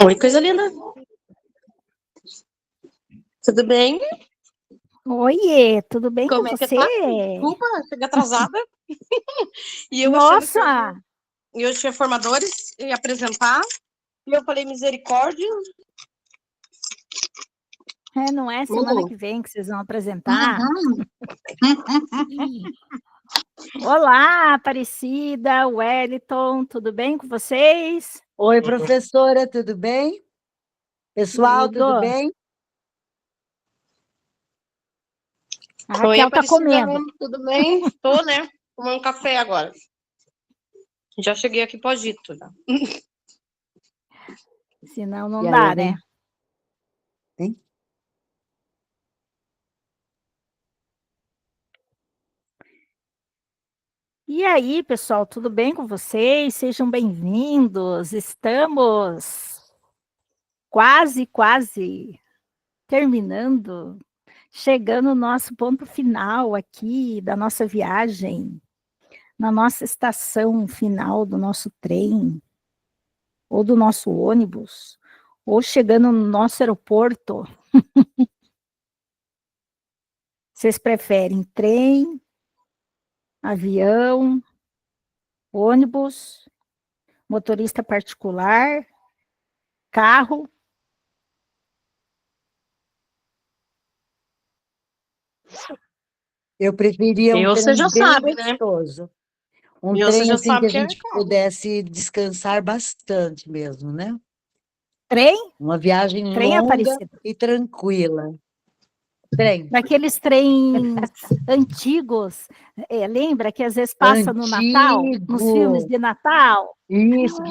Oi, coisa linda. Tudo bem? Oiê, tudo bem Como com é que você? tá? Desculpa, cheguei atrasada. E eu achando que Nossa! eu tinha formadores e apresentar. E eu falei, misericórdia. Não é semana que vem que vocês vão apresentar? Uhum. Olá, Aparecida, Wellington, tudo bem com vocês? Oi, professora, tudo bem? Pessoal, tudo Tudo. bem? A Oi, Raquel tá Aparecida, comendo. tudo bem? Tô, né? Tomando café agora. Já cheguei aqui pro Agito. Já. Senão não E aí, dá, bem? né? Hein? E aí, pessoal, tudo bem com vocês? Sejam bem-vindos. Estamos quase terminando, chegando no nosso ponto final aqui da nossa viagem, na nossa estação final do nosso trem, ou do nosso ônibus, ou chegando no nosso aeroporto. Vocês preferem trem, avião, ônibus, motorista particular, carro? Eu preferia um Você trem já bem sabe, né? gostoso. Um Você trem já assim que sabe a que é gente carro. pudesse descansar bastante mesmo, né? Trem? Uma viagem Trem, longa Aparecida? e tranquila. Trem. Daqueles trens antigos, lembra que às vezes passa no Natal, nos filmes Antigo. de Natal? Isso,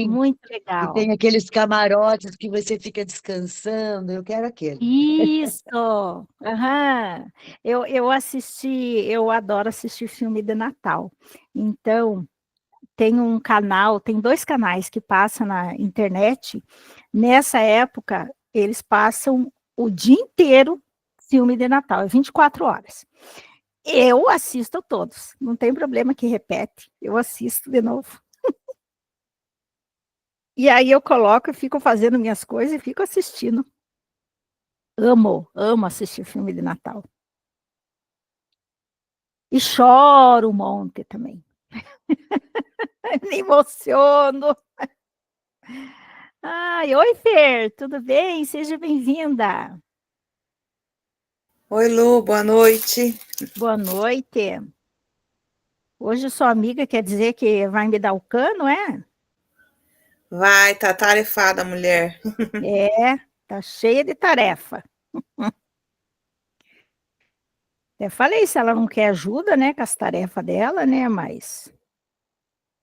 Muito que legal. tem aqueles camarotes que você fica descansando. Eu quero aquele. Isso! Aham. Eu assisti, eu adoro assistir filme de Natal. Então, tem 2 canais que passam na internet. Nessa época, eles passam o dia inteiro filme de Natal, é 24 horas. Eu assisto todos, não tem problema que repete, eu assisto de novo. E aí eu coloco, fico fazendo minhas coisas e fico assistindo. Amo assistir filme de Natal. E choro um monte também. Me emociono. Ai, oi, Fer, tudo bem? Seja bem-vinda. Oi, Lu, boa noite. Boa noite. Hoje sua amiga quer dizer que vai me dar o cano, é? Vai, tá tarefada a mulher. É, tá cheia de tarefa. Até falei se ela não quer ajuda, né, com as tarefas dela, né, mas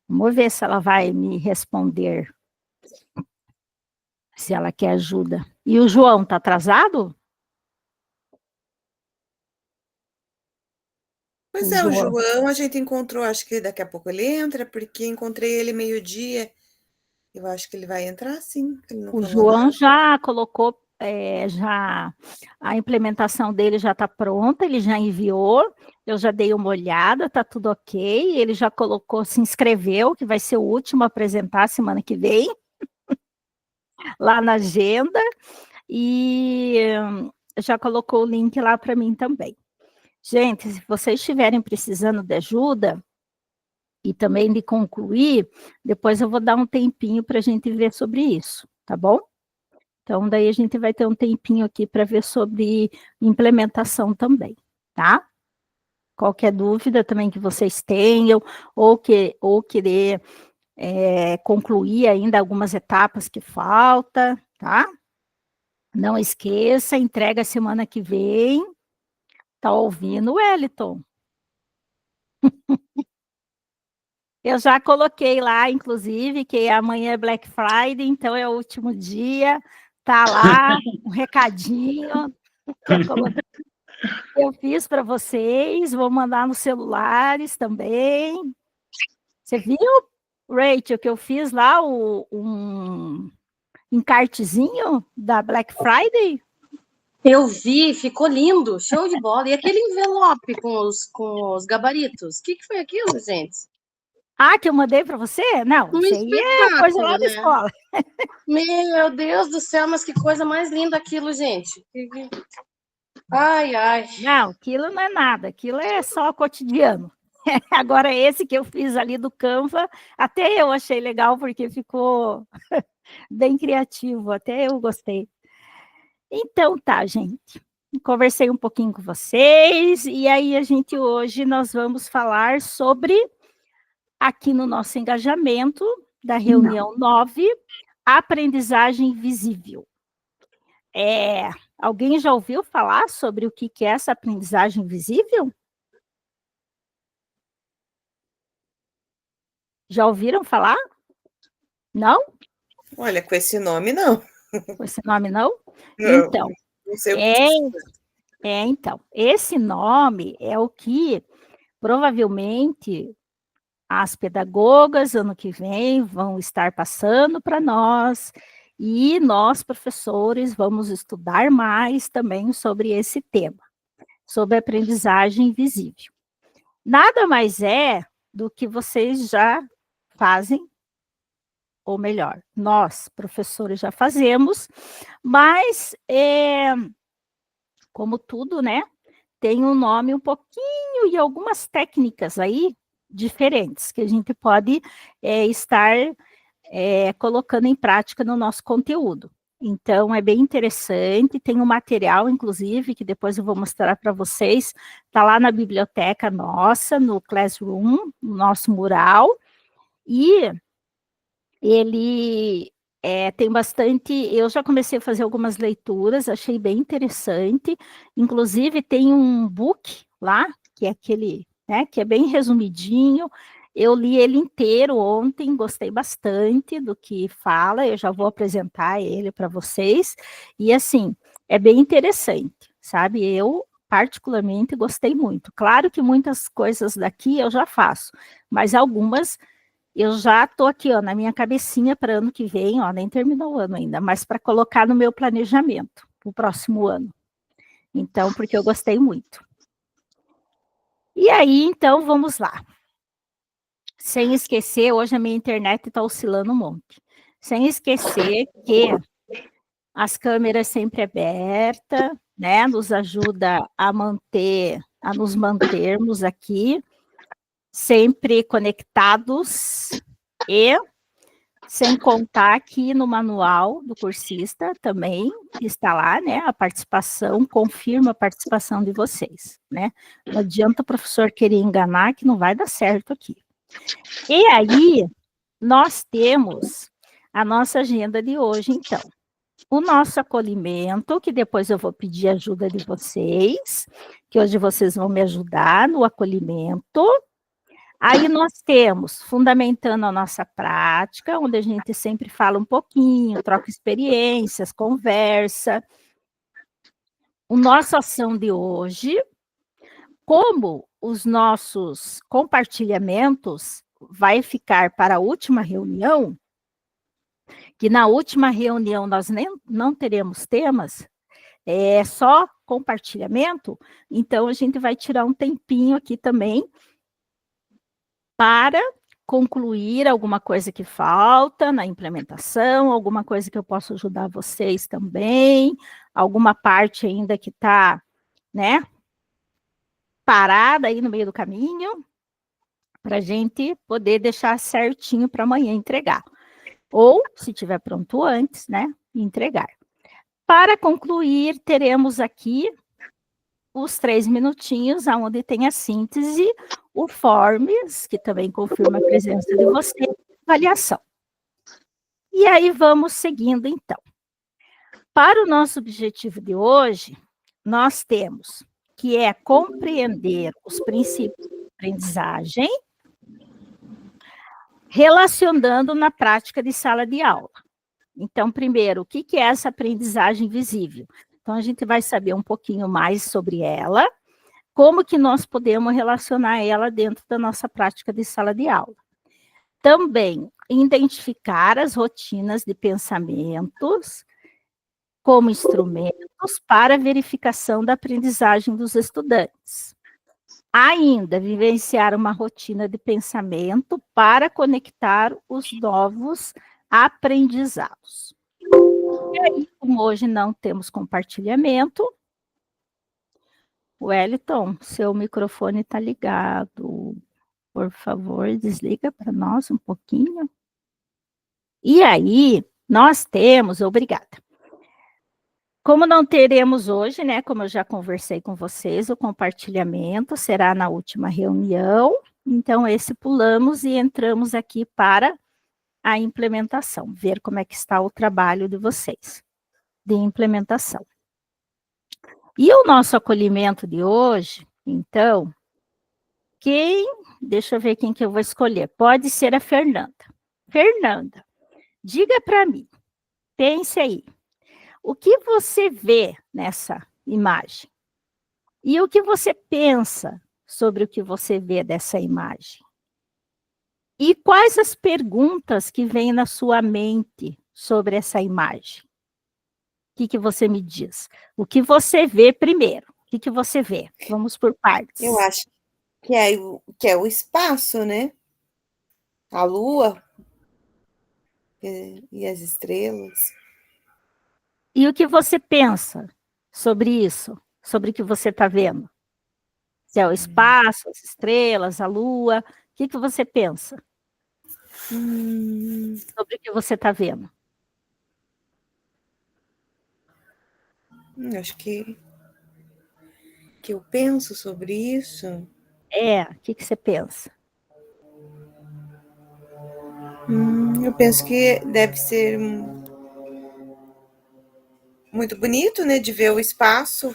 vamos ver se ela vai me responder, se ela quer ajuda. E o João tá atrasado? Pois O é, o João. João a gente encontrou, acho que daqui a pouco ele entra, porque encontrei ele meio-dia Eu acho que ele vai entrar sim. Ele não O falou João nada. já colocou, a implementação dele já está pronta, ele já enviou, eu já dei uma olhada, está tudo ok, ele já colocou, se inscreveu, que vai ser o último a apresentar semana que vem, lá na agenda, e já colocou o link lá para mim também. Gente, se vocês estiverem precisando de ajuda e também de concluir, depois eu vou dar um tempinho para a gente ver sobre isso, tá bom? Então, daí a gente vai ter um tempinho aqui para ver sobre implementação também, tá? Qualquer dúvida também que vocês tenham, ou querer concluir ainda algumas etapas que falta, tá? Não esqueça, entrega semana que vem. Tá ouvindo, Wellington? Eu já coloquei lá, inclusive, que amanhã é Black Friday, então é o último dia. Tá lá um recadinho que eu fiz para vocês. Vou mandar nos celulares também. Você viu, Rachel, que eu fiz lá um encartezinho da Black Friday? Eu vi, ficou lindo, show de bola. E aquele envelope com os gabaritos? O que foi aquilo, gente? Ah, que eu mandei para você? Não, Um isso aí é coisa lá espetáculo, da né? escola. Meu Deus do céu, mas que coisa mais linda aquilo, gente. Ai, ai. Não, aquilo não é nada, aquilo é só cotidiano. Agora, esse que eu fiz ali do Canva, até eu achei legal, porque ficou bem criativo, até eu gostei. Então, tá, gente. Conversei um pouquinho com vocês, e aí hoje nós vamos falar sobre, aqui no nosso engajamento da reunião 9, aprendizagem visível. Alguém já ouviu falar sobre o que é essa aprendizagem visível? Já ouviram falar? Não? Olha, com esse nome, não. Com esse nome, não? Não, Então, não sei o que então, esse nome é o que provavelmente as pedagogas ano que vem vão estar passando para nós, e nós, professores, vamos estudar mais também sobre esse tema, sobre aprendizagem visível. Nada mais é do que vocês já fazem, ou melhor, nós, professores, já fazemos, mas, como tudo, né, tem um nome um pouquinho e algumas técnicas aí diferentes que a gente pode estar colocando em prática no nosso conteúdo. Então, é bem interessante, tem um material, inclusive, que depois eu vou mostrar para vocês, está lá na biblioteca nossa, no Classroom, no nosso mural, e ele tem bastante, eu já comecei a fazer algumas leituras, achei bem interessante, inclusive tem um book lá, que é aquele, né, que é bem resumidinho, eu li ele inteiro ontem, gostei bastante do que fala, eu já vou apresentar ele para vocês, e assim, é bem interessante, sabe, eu particularmente gostei muito, claro que muitas coisas daqui eu já faço, mas algumas eu já estou aqui, ó, na minha cabecinha para ano que vem, ó, nem terminou o ano ainda, mas para colocar no meu planejamento, para o próximo ano. Então, porque eu gostei muito. E aí, então, vamos lá. Sem esquecer, hoje a minha internet está oscilando um monte. Sem esquecer que as câmeras sempre abertas, né, nos ajuda a nos mantermos aqui, sempre conectados, e sem contar que no manual do cursista também está lá, né, a participação, confirma a participação de vocês, né? Não adianta o professor querer enganar, que não vai dar certo aqui. E aí, nós temos a nossa agenda de hoje, então. O nosso acolhimento, que depois eu vou pedir ajuda de vocês, que hoje vocês vão me ajudar no acolhimento. Aí nós temos, fundamentando a nossa prática, onde a gente sempre fala um pouquinho, troca experiências, conversa. O nossa ação de hoje, como os nossos compartilhamentos vai ficar para a última reunião, que na última reunião nós não teremos temas, é só compartilhamento, então a gente vai tirar um tempinho aqui também para concluir alguma coisa que falta na implementação, alguma coisa que eu possa ajudar vocês também, alguma parte ainda que está, né, parada aí no meio do caminho, para a gente poder deixar certinho para amanhã entregar. Ou, se tiver pronto antes, né, entregar. Para concluir, teremos aqui os 3 minutinhos, onde tem a síntese, o Forms, que também confirma a presença de você, avaliação. E aí vamos seguindo, então. Para o nosso objetivo de hoje, nós temos que é compreender os princípios de aprendizagem, relacionando na prática de sala de aula. Então, primeiro, o que é essa aprendizagem visível? Então, a gente vai saber um pouquinho mais sobre ela, como que nós podemos relacionar ela dentro da nossa prática de sala de aula. Também, identificar as rotinas de pensamentos como instrumentos para verificação da aprendizagem dos estudantes. Ainda, vivenciar uma rotina de pensamento para conectar os novos aprendizados. E aí, como hoje não temos compartilhamento, Wellington, seu microfone está ligado. Por favor, desliga para nós um pouquinho. E aí, nós temos, obrigada. Como não teremos hoje, né, como eu já conversei com vocês, o compartilhamento será na última reunião, então esse pulamos e entramos aqui para a implementação, ver como é que está o trabalho de vocês, de implementação. E o nosso acolhimento de hoje, então, deixa eu ver quem que eu vou escolher, pode ser a Fernanda. Fernanda, diga para mim, pense aí, o que você vê nessa imagem? E o que você pensa sobre o que você vê dessa imagem? E quais as perguntas que vêm na sua mente sobre essa imagem? O que você me diz? O que você vê primeiro? O que você vê? Vamos por partes. Eu acho que é o espaço, né? A lua e as estrelas. E o que você pensa sobre isso? Sobre o que você está vendo? Se é o espaço, as estrelas, a lua, o que você pensa? Sobre o que você está vendo? Acho que eu penso sobre isso. O que você pensa? Eu penso que deve ser muito bonito, né, de ver o espaço.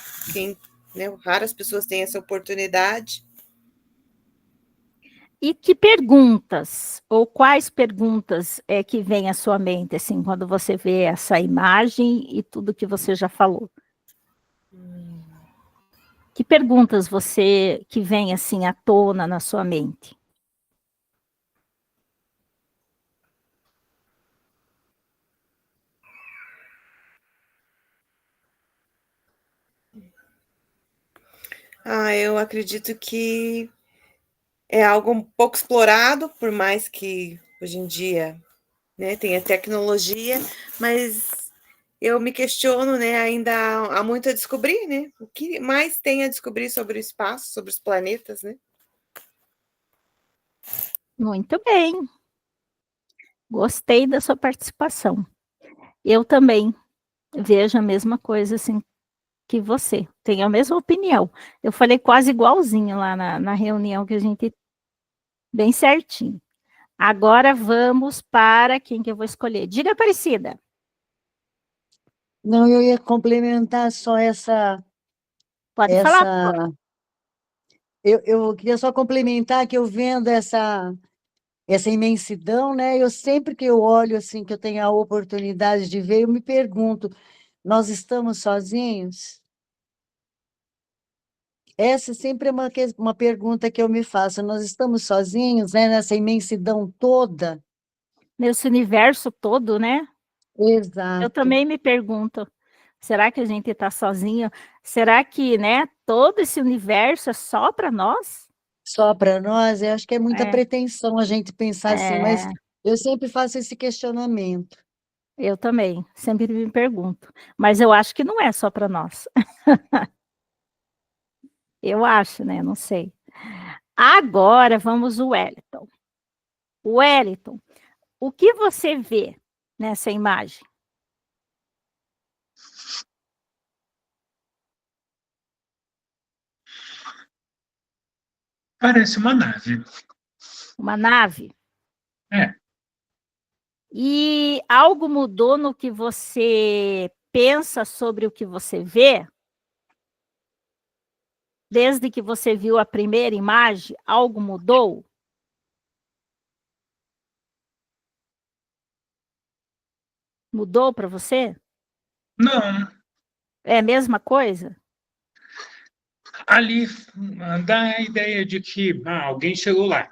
Raras pessoas têm essa oportunidade. E que perguntas, ou quais perguntas é que vem à sua mente, assim, quando você vê essa imagem e tudo que você já falou? Que perguntas que vem, assim, à tona na sua mente? Eu acredito que é algo um pouco explorado, por mais que hoje em dia, né, tenha tecnologia, mas eu me questiono, né, ainda há muito a descobrir, né? O que mais tem a descobrir sobre o espaço, sobre os planetas, né? Muito bem. Gostei da sua participação. Eu também vejo a mesma coisa, assim, que você. Tenho a mesma opinião. Eu falei quase igualzinho lá na reunião que a gente... Bem certinho. Agora vamos para quem que eu vou escolher. Diga, Aparecida. Não, eu ia complementar só Pode falar. Eu queria só complementar que eu vendo essa imensidão, né? Eu sempre que eu olho assim, que eu tenho a oportunidade de ver, eu me pergunto, nós estamos sozinhos? Essa sempre é uma pergunta que eu me faço. Nós estamos sozinhos, né, nessa imensidão toda? Nesse universo todo, né? Eu Exato. também me pergunto, será que a gente está sozinho? Será que, né, todo esse universo é só para nós? Só para nós, eu acho que é muita É, pretensão a gente pensar assim, mas é, eu sempre faço esse questionamento. eu também, sempre me pergunto. Mas eu acho que não é só para nós. Eu acho, né? Não sei. Agora vamos o Wellington. Wellington, o que você vê nessa imagem? Parece uma nave. Uma nave? É, E algo mudou no que você pensa sobre o que você vê? Desde que você viu a primeira imagem, algo mudou? Mudou para você? não. É a mesma coisa? Ali dá a ideia de que alguém chegou lá.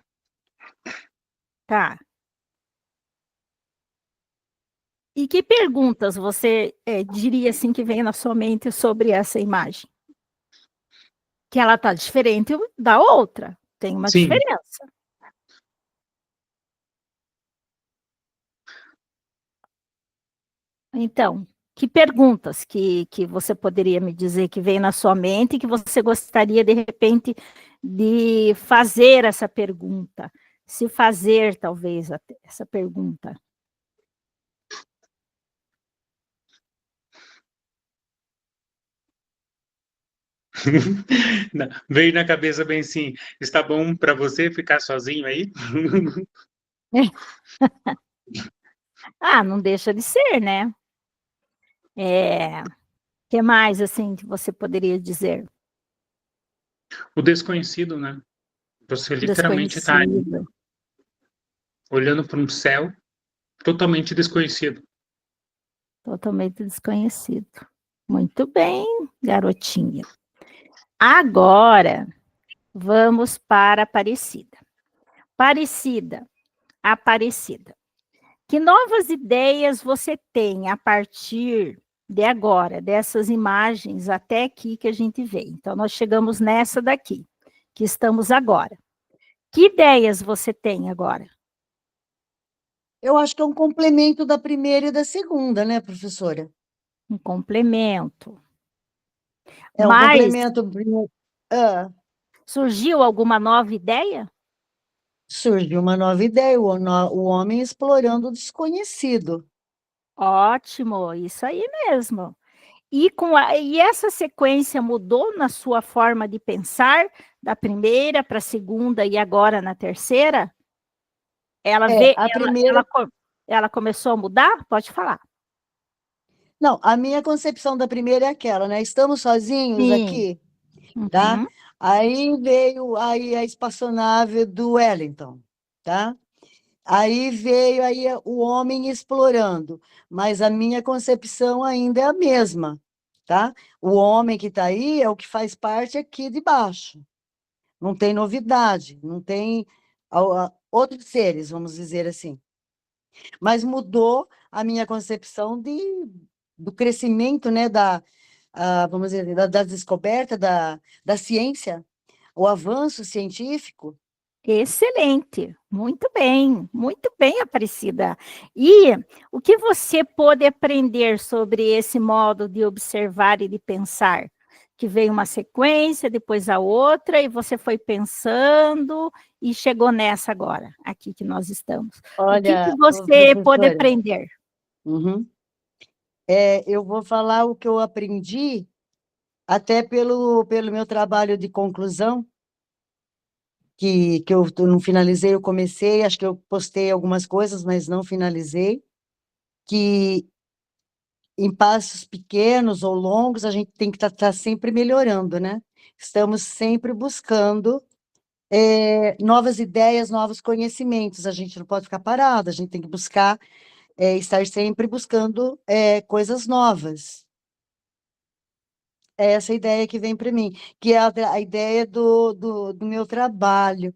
Tá. E que perguntas você diria assim que vem na sua mente sobre essa imagem? Que ela está diferente da outra. Tem uma Sim. diferença. Então, que perguntas que você poderia me dizer que vem na sua mente e que você gostaria, de repente, de fazer essa pergunta? Se fazer, talvez, essa pergunta. Veio na cabeça bem assim, está bom para você ficar sozinho aí? Ah, não deixa de ser, né? Que mais, assim, que você poderia dizer? O desconhecido, né? Você literalmente está Desconhecido. olhando para um céu totalmente desconhecido. Totalmente desconhecido. Muito bem, garotinha. Agora, vamos para Aparecida. Aparecida. Que novas ideias você tem a partir de agora, dessas imagens até aqui que a gente vê? Então, nós chegamos nessa daqui, que estamos agora. Que ideias você tem agora? Eu acho que é um complemento da primeira e da segunda, né, professora? Um complemento. É um Mas complemento. Ah, surgiu alguma nova ideia? surgiu uma nova ideia, o homem explorando o desconhecido. Ótimo, isso aí mesmo. E essa sequência mudou na sua forma de pensar, da primeira para a segunda e agora na terceira? Ela É, vê, a primeira. ela começou a mudar? Pode falar. Não, a minha concepção da primeira é aquela, né? Estamos sozinhos Sim. aqui, tá? Uhum. Aí veio aí a espaçonave do Wellington, tá? Aí veio aí o homem explorando, mas a minha concepção ainda é a mesma, tá? O homem que está aí é o que faz parte aqui de baixo. Não tem novidade, não tem outros seres, vamos dizer assim. Mas mudou a minha concepção do crescimento, né, vamos dizer, da descoberta da ciência, o avanço científico. Excelente, muito bem, Aparecida. E o que você pôde aprender sobre esse modo de observar e de pensar? Que veio uma sequência, depois a outra, e você foi pensando e chegou nessa agora, aqui que nós estamos. O que Olha, ô, você pôde professora, aprender? uhum. Eu vou falar o que eu aprendi até pelo meu trabalho de conclusão, que eu não finalizei, eu comecei, acho que eu postei algumas coisas, mas não finalizei, que em passos pequenos ou longos, a gente tem que estar sempre melhorando, né? Estamos sempre buscando novas ideias, novos conhecimentos. A gente não pode ficar parado, a gente tem que buscar, estar sempre buscando coisas novas. É essa ideia que vem para mim, que é a ideia do meu trabalho,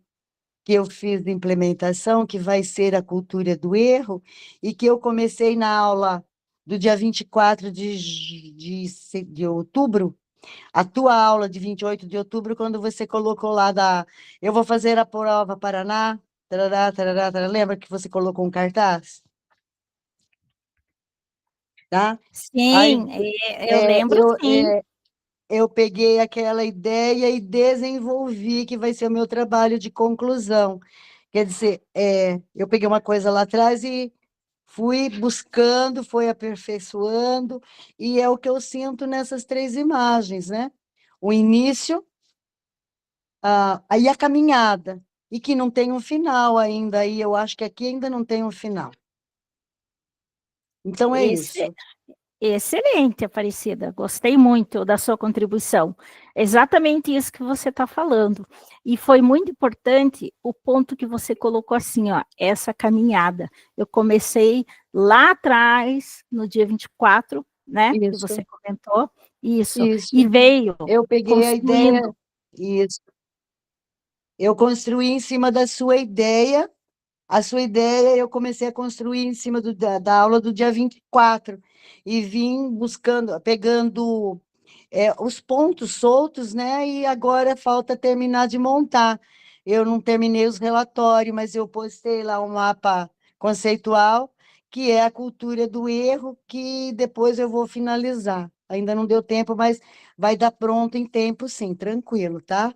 que eu fiz de implementação, que vai ser a cultura do erro, e que eu comecei na aula do dia 24 de outubro, a tua aula de 28 de outubro, quando você colocou lá eu vou fazer a prova Paraná, tarará, tarará, tarará, lembra que você colocou um cartaz? Tá? Aí, Sim, eu lembro sim. eu peguei aquela ideia e desenvolvi, que vai ser o meu trabalho de conclusão. Quer dizer, eu peguei uma coisa lá atrás e fui buscando, fui aperfeiçoando, e é o que eu sinto nessas 3 imagens, né? O início, aí a caminhada, e que não tem um final ainda, aí eu acho que aqui ainda não tem um final. Então é Esse, isso. Excelente, Aparecida. Gostei muito da sua contribuição. Exatamente isso que você está falando. E foi muito importante o ponto que você colocou assim, ó, essa caminhada. Eu comecei lá atrás, no dia 24, né, que você Isso, comentou, isso, e isso. veio Eu peguei a ideia, construindo. isso. Eu construí em cima da sua ideia. A sua ideia eu comecei a construir em cima da aula do dia 24 e vim buscando, pegando os pontos soltos, né? E agora falta terminar de montar. Eu não terminei os relatórios, mas eu postei lá um mapa conceitual, que é a cultura do erro, que depois eu vou finalizar. Ainda não deu tempo, mas vai dar pronto em tempo, sim, tranquilo, tá?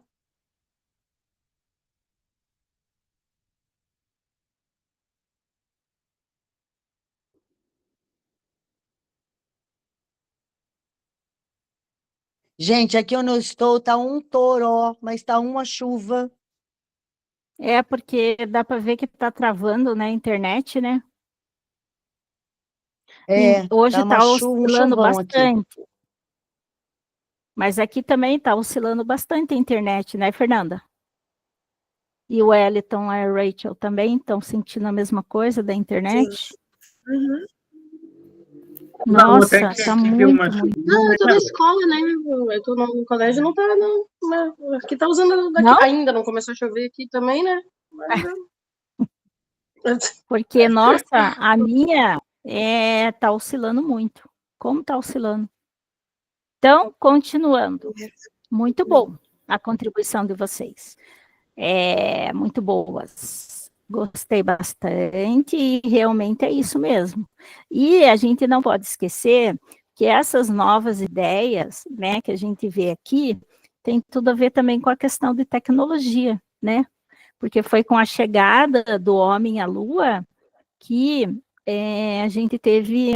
Gente, aqui onde eu estou tá um toró, mas tá uma chuva. É porque dá para ver que está travando, né, a internet, né? Hoje Tá uma está chuva, um oscilando chuvão aqui. bastante, mas aqui também está oscilando bastante a internet, né, Fernanda? E o Wellington e a Rachel também estão sentindo a mesma coisa da Sim. internet? Uhum. Não, até Nossa, que tá aqui deu uma muito, muito. chuvinha, Não, mas eu tô na parou. escola, né? Eu tô no colégio, não tá, não. Aqui tá usando daqui. Não, Ainda não começou a chover aqui também, né? Mas, porque, nossa, a minha tá oscilando muito. Como tá oscilando? Então, continuando. Muito bom a contribuição de vocês. Muito boas. Gostei bastante e realmente é isso mesmo. E a gente não pode esquecer que essas novas ideias, né, que a gente vê aqui, tem tudo a ver também com a questão de tecnologia, né? Porque foi com a chegada do homem à Lua que a gente teve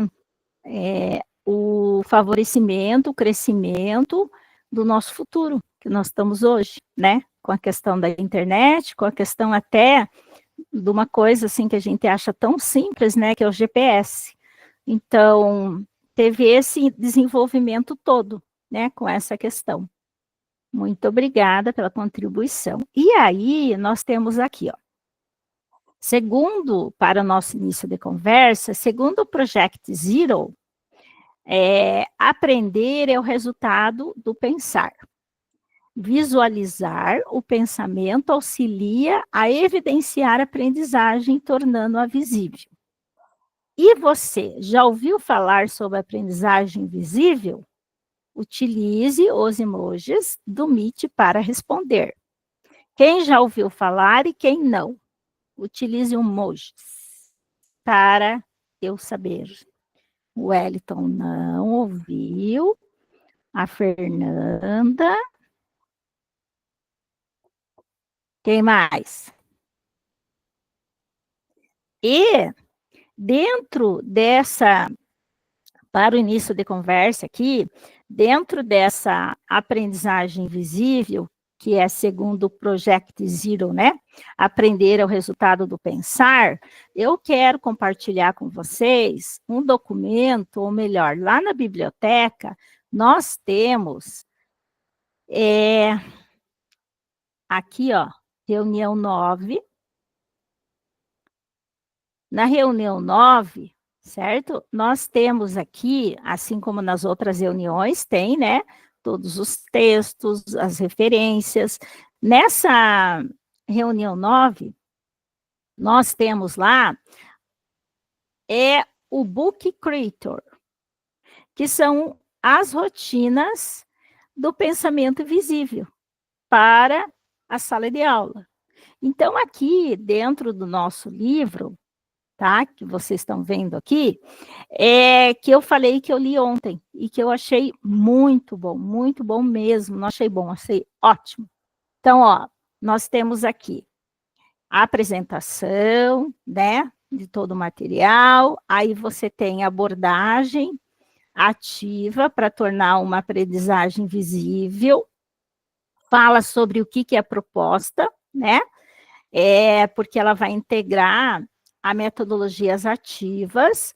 o favorecimento, o crescimento do nosso futuro, que nós estamos hoje, né? Com a questão da internet, com a questão até de uma coisa assim que a gente acha tão simples, né? Que é o GPS. Então, teve esse desenvolvimento todo, né? Com essa questão. Muito obrigada pela contribuição. E aí, nós temos aqui, ó. Segundo, para o nosso início de conversa, segundo o Project Zero, aprender é o resultado do pensar. Visualizar o pensamento auxilia a evidenciar a aprendizagem, tornando-a visível. E você já ouviu falar sobre aprendizagem visível? Utilize os emojis do Meet para responder. Quem já ouviu falar e quem não? Utilize emojis para eu saber. O Wellington não ouviu. A Fernanda. Quem mais? E dentro dessa, para o início de conversa aqui, dentro dessa aprendizagem visível, que é segundo o Project Zero, né? Aprender é o resultado do pensar, eu quero compartilhar com vocês um documento, ou melhor, lá na biblioteca, nós temos aqui, ó, reunião 9. Na reunião 9, certo? Nós temos aqui, assim como nas outras reuniões, tem, né? Todos os textos, as referências. Nessa reunião 9, nós temos lá o Book Creator. que são as rotinas do pensamento visível para a sala de aula. Então, aqui dentro do nosso livro, tá, que vocês estão vendo aqui, que eu falei que eu li ontem e que eu achei muito bom mesmo. Não achei bom, achei ótimo. Então, ó, nós temos aqui a apresentação, né, de todo o material, aí você tem a abordagem ativa para tornar uma aprendizagem visível, fala sobre o que é proposta, né, porque ela vai integrar a metodologias ativas,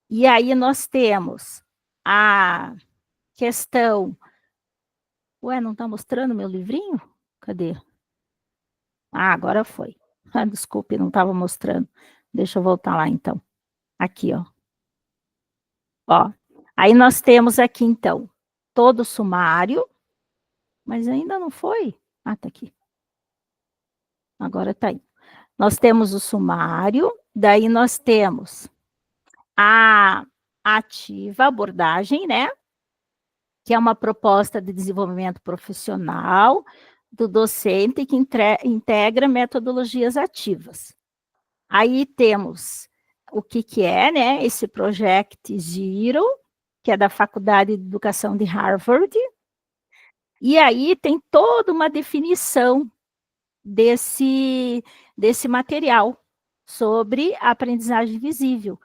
e aí nós temos a questão... Ué, não está mostrando meu livrinho? Cadê? Ah, agora foi. Ah, desculpe, não estava mostrando. Deixa eu voltar lá, então. Aqui, ó. Ó. Aí nós temos aqui, então, todo o sumário, mas ainda não foi. Ah, tá aqui. Agora tá aí. Nós temos o sumário, daí nós temos a ativa, abordagem, né? Que é uma proposta de desenvolvimento profissional do docente que integra metodologias ativas. Aí temos o que é, né, esse Project Zero, que é da Faculdade de Educação de Harvard, e aí tem toda uma definição desse material sobre a aprendizagem visível,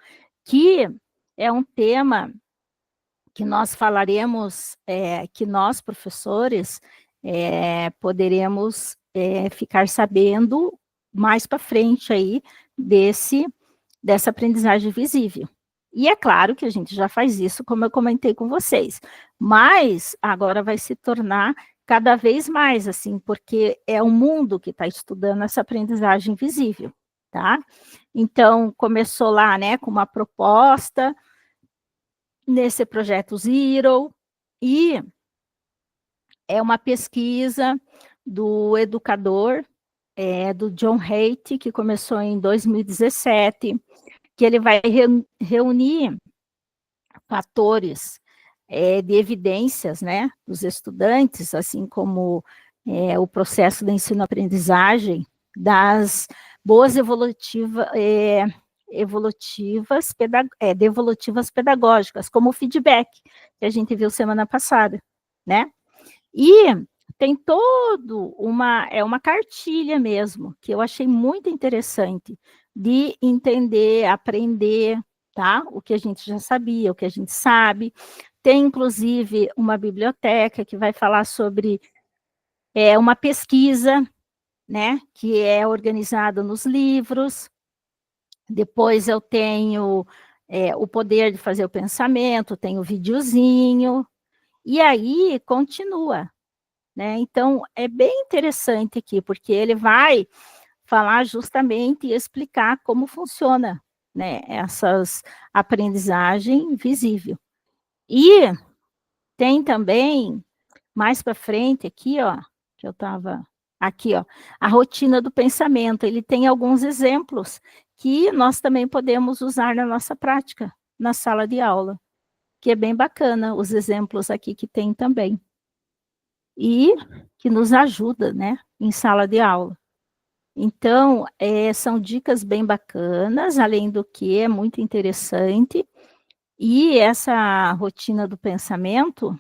que é um tema que nós falaremos, que nós, professores, poderemos ficar sabendo mais para frente aí dessa aprendizagem visível. E é claro que a gente já faz isso, como eu comentei com vocês, mas agora vai se tornar cada vez mais, assim, porque é o mundo que está estudando essa aprendizagem visível, tá? Então, começou lá, né, com uma proposta, nesse projeto Zero, e é uma pesquisa do educador, do John Haidt, que começou em 2017, que ele vai reunir fatores de evidências, né, dos estudantes, assim como o processo de ensino-aprendizagem, das boas devolutivas pedagógicas, como o feedback, que a gente viu semana passada, né? E tem uma cartilha mesmo, que eu achei muito interessante, de entender, aprender, tá? O que a gente já sabia, o que a gente sabe. Tem, inclusive, uma biblioteca que vai falar sobre uma pesquisa, né, que é organizada nos livros. Depois eu tenho o poder de fazer o pensamento, tenho o videozinho, e aí continua, né? Então, é bem interessante aqui, porque ele vai falar justamente e explicar como funciona, né, essas aprendizagem visível. E tem também, mais para frente aqui, ó, que eu estava aqui, ó, a rotina do pensamento. Ele tem alguns exemplos que nós também podemos usar na nossa prática, na sala de aula, que é bem bacana, os exemplos aqui que tem também. E que nos ajuda, né, em sala de aula. Então, são dicas bem bacanas, além do que é muito interessante. E essa rotina do pensamento,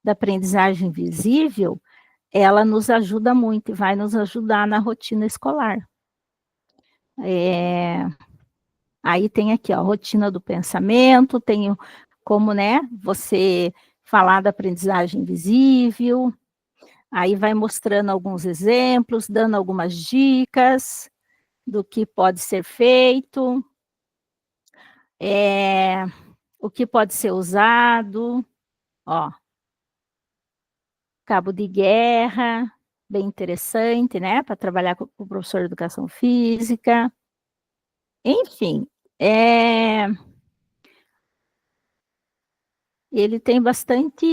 da aprendizagem visível, ela nos ajuda muito e vai nos ajudar na rotina escolar. Aí tem aqui, ó, rotina do pensamento, tem como, né, você falar da aprendizagem visível, aí vai mostrando alguns exemplos, dando algumas dicas do que pode ser feito, o que pode ser usado, ó, cabo de guerra, bem interessante, né, para trabalhar com o professor de educação física. Enfim, ele tem bastante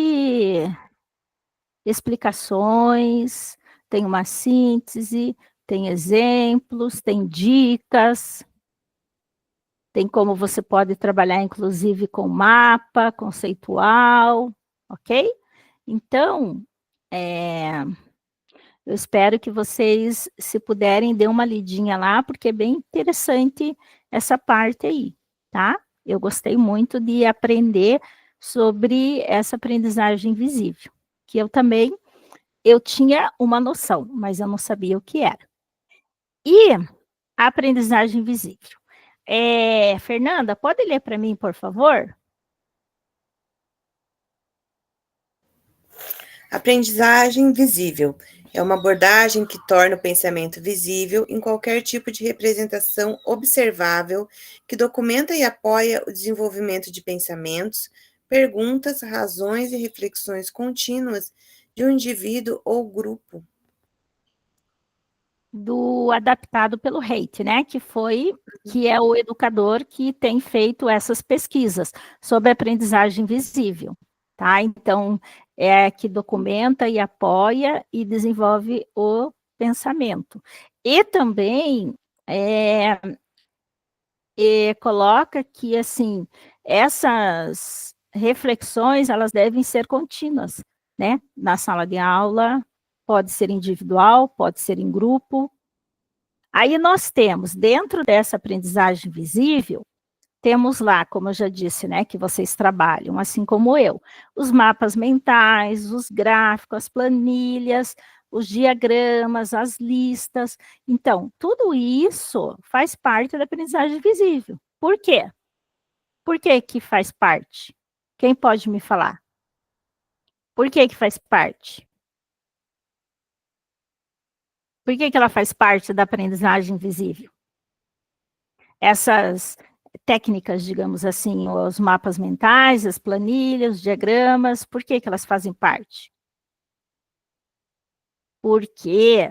explicações, tem uma síntese, tem exemplos, tem dicas. Tem como você pode trabalhar, inclusive, com mapa conceitual, ok? Então, eu espero que vocês, se puderem, dê uma lidinha lá, porque é bem interessante essa parte aí, tá? Eu gostei muito de aprender sobre essa aprendizagem visível, que eu tinha uma noção, mas eu não sabia o que era. E a aprendizagem visível. Fernanda, pode ler para mim, por favor? Aprendizagem visível é uma abordagem que torna o pensamento visível em qualquer tipo de representação observável que documenta e apoia o desenvolvimento de pensamentos, perguntas, razões e reflexões contínuas de um indivíduo ou grupo. Do adaptado pelo Haidt, né? Que é o educador que tem feito essas pesquisas sobre aprendizagem visível, tá? Então, que documenta e apoia e desenvolve o pensamento. E também coloca que, assim, essas reflexões, elas devem ser contínuas, né? Na sala de aula, pode ser individual, pode ser em grupo. Aí nós temos, dentro dessa aprendizagem visível, temos lá, como eu já disse, né, que vocês trabalham, assim como eu, os mapas mentais, os gráficos, as planilhas, os diagramas, as listas. Então, tudo isso faz parte da aprendizagem visível. Por quê? Por que que faz parte? Quem pode me falar? Por que que faz parte? Por que que ela faz parte da aprendizagem visível? Essas técnicas, digamos assim, os mapas mentais, as planilhas, os diagramas, por que que elas fazem parte? Porque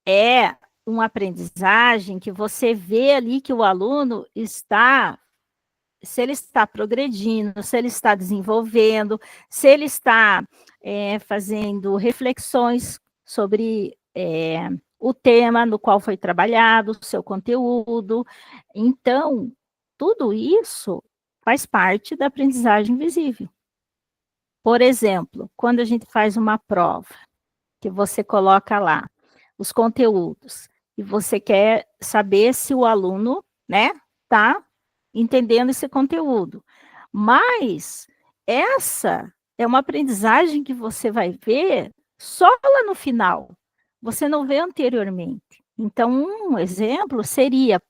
é uma aprendizagem que você vê ali que o aluno está, se ele está progredindo, se ele está desenvolvendo, se ele está fazendo reflexões sobre o tema no qual foi trabalhado, o seu conteúdo. Então, tudo isso faz parte da aprendizagem visível. Por exemplo, quando a gente faz uma prova, que você coloca lá os conteúdos, e você quer saber se o aluno, né, está entendendo esse conteúdo. Mas essa é uma aprendizagem que você vai ver só lá no final. Você não vê anteriormente. Então, um exemplo seria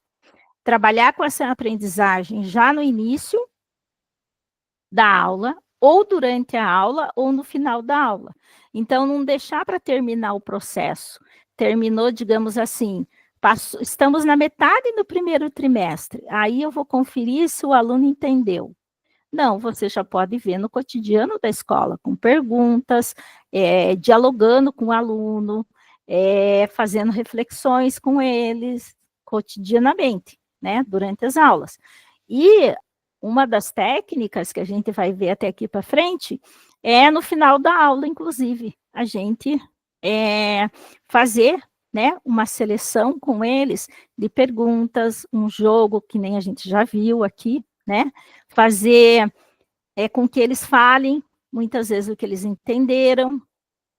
trabalhar com essa aprendizagem já no início da aula, ou durante a aula, ou no final da aula. Então, não deixar para terminar o processo. Terminou, digamos assim, estamos na metade do primeiro trimestre, aí eu vou conferir se o aluno entendeu. Não, você já pode ver no cotidiano da escola, com perguntas, dialogando com o aluno, fazendo reflexões com eles, cotidianamente, né, durante as aulas. E uma das técnicas que a gente vai ver até aqui para frente é no final da aula, inclusive, a gente fazer, né, uma seleção com eles de perguntas, um jogo que nem a gente já viu aqui, né, fazer com que eles falem muitas vezes o que eles entenderam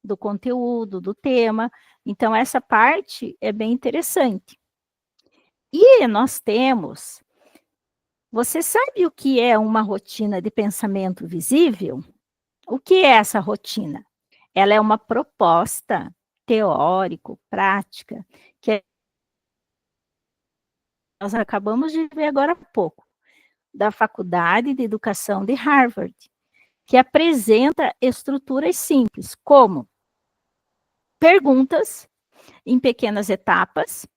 do conteúdo, do tema. Então, essa parte é bem interessante. E nós temos... Você sabe o que é uma rotina de pensamento visível? O que é essa rotina? Ela é uma proposta teórico-prática que nós acabamos de ver agora há pouco, da Faculdade de Educação de Harvard, que apresenta estruturas simples, como perguntas em pequenas etapas,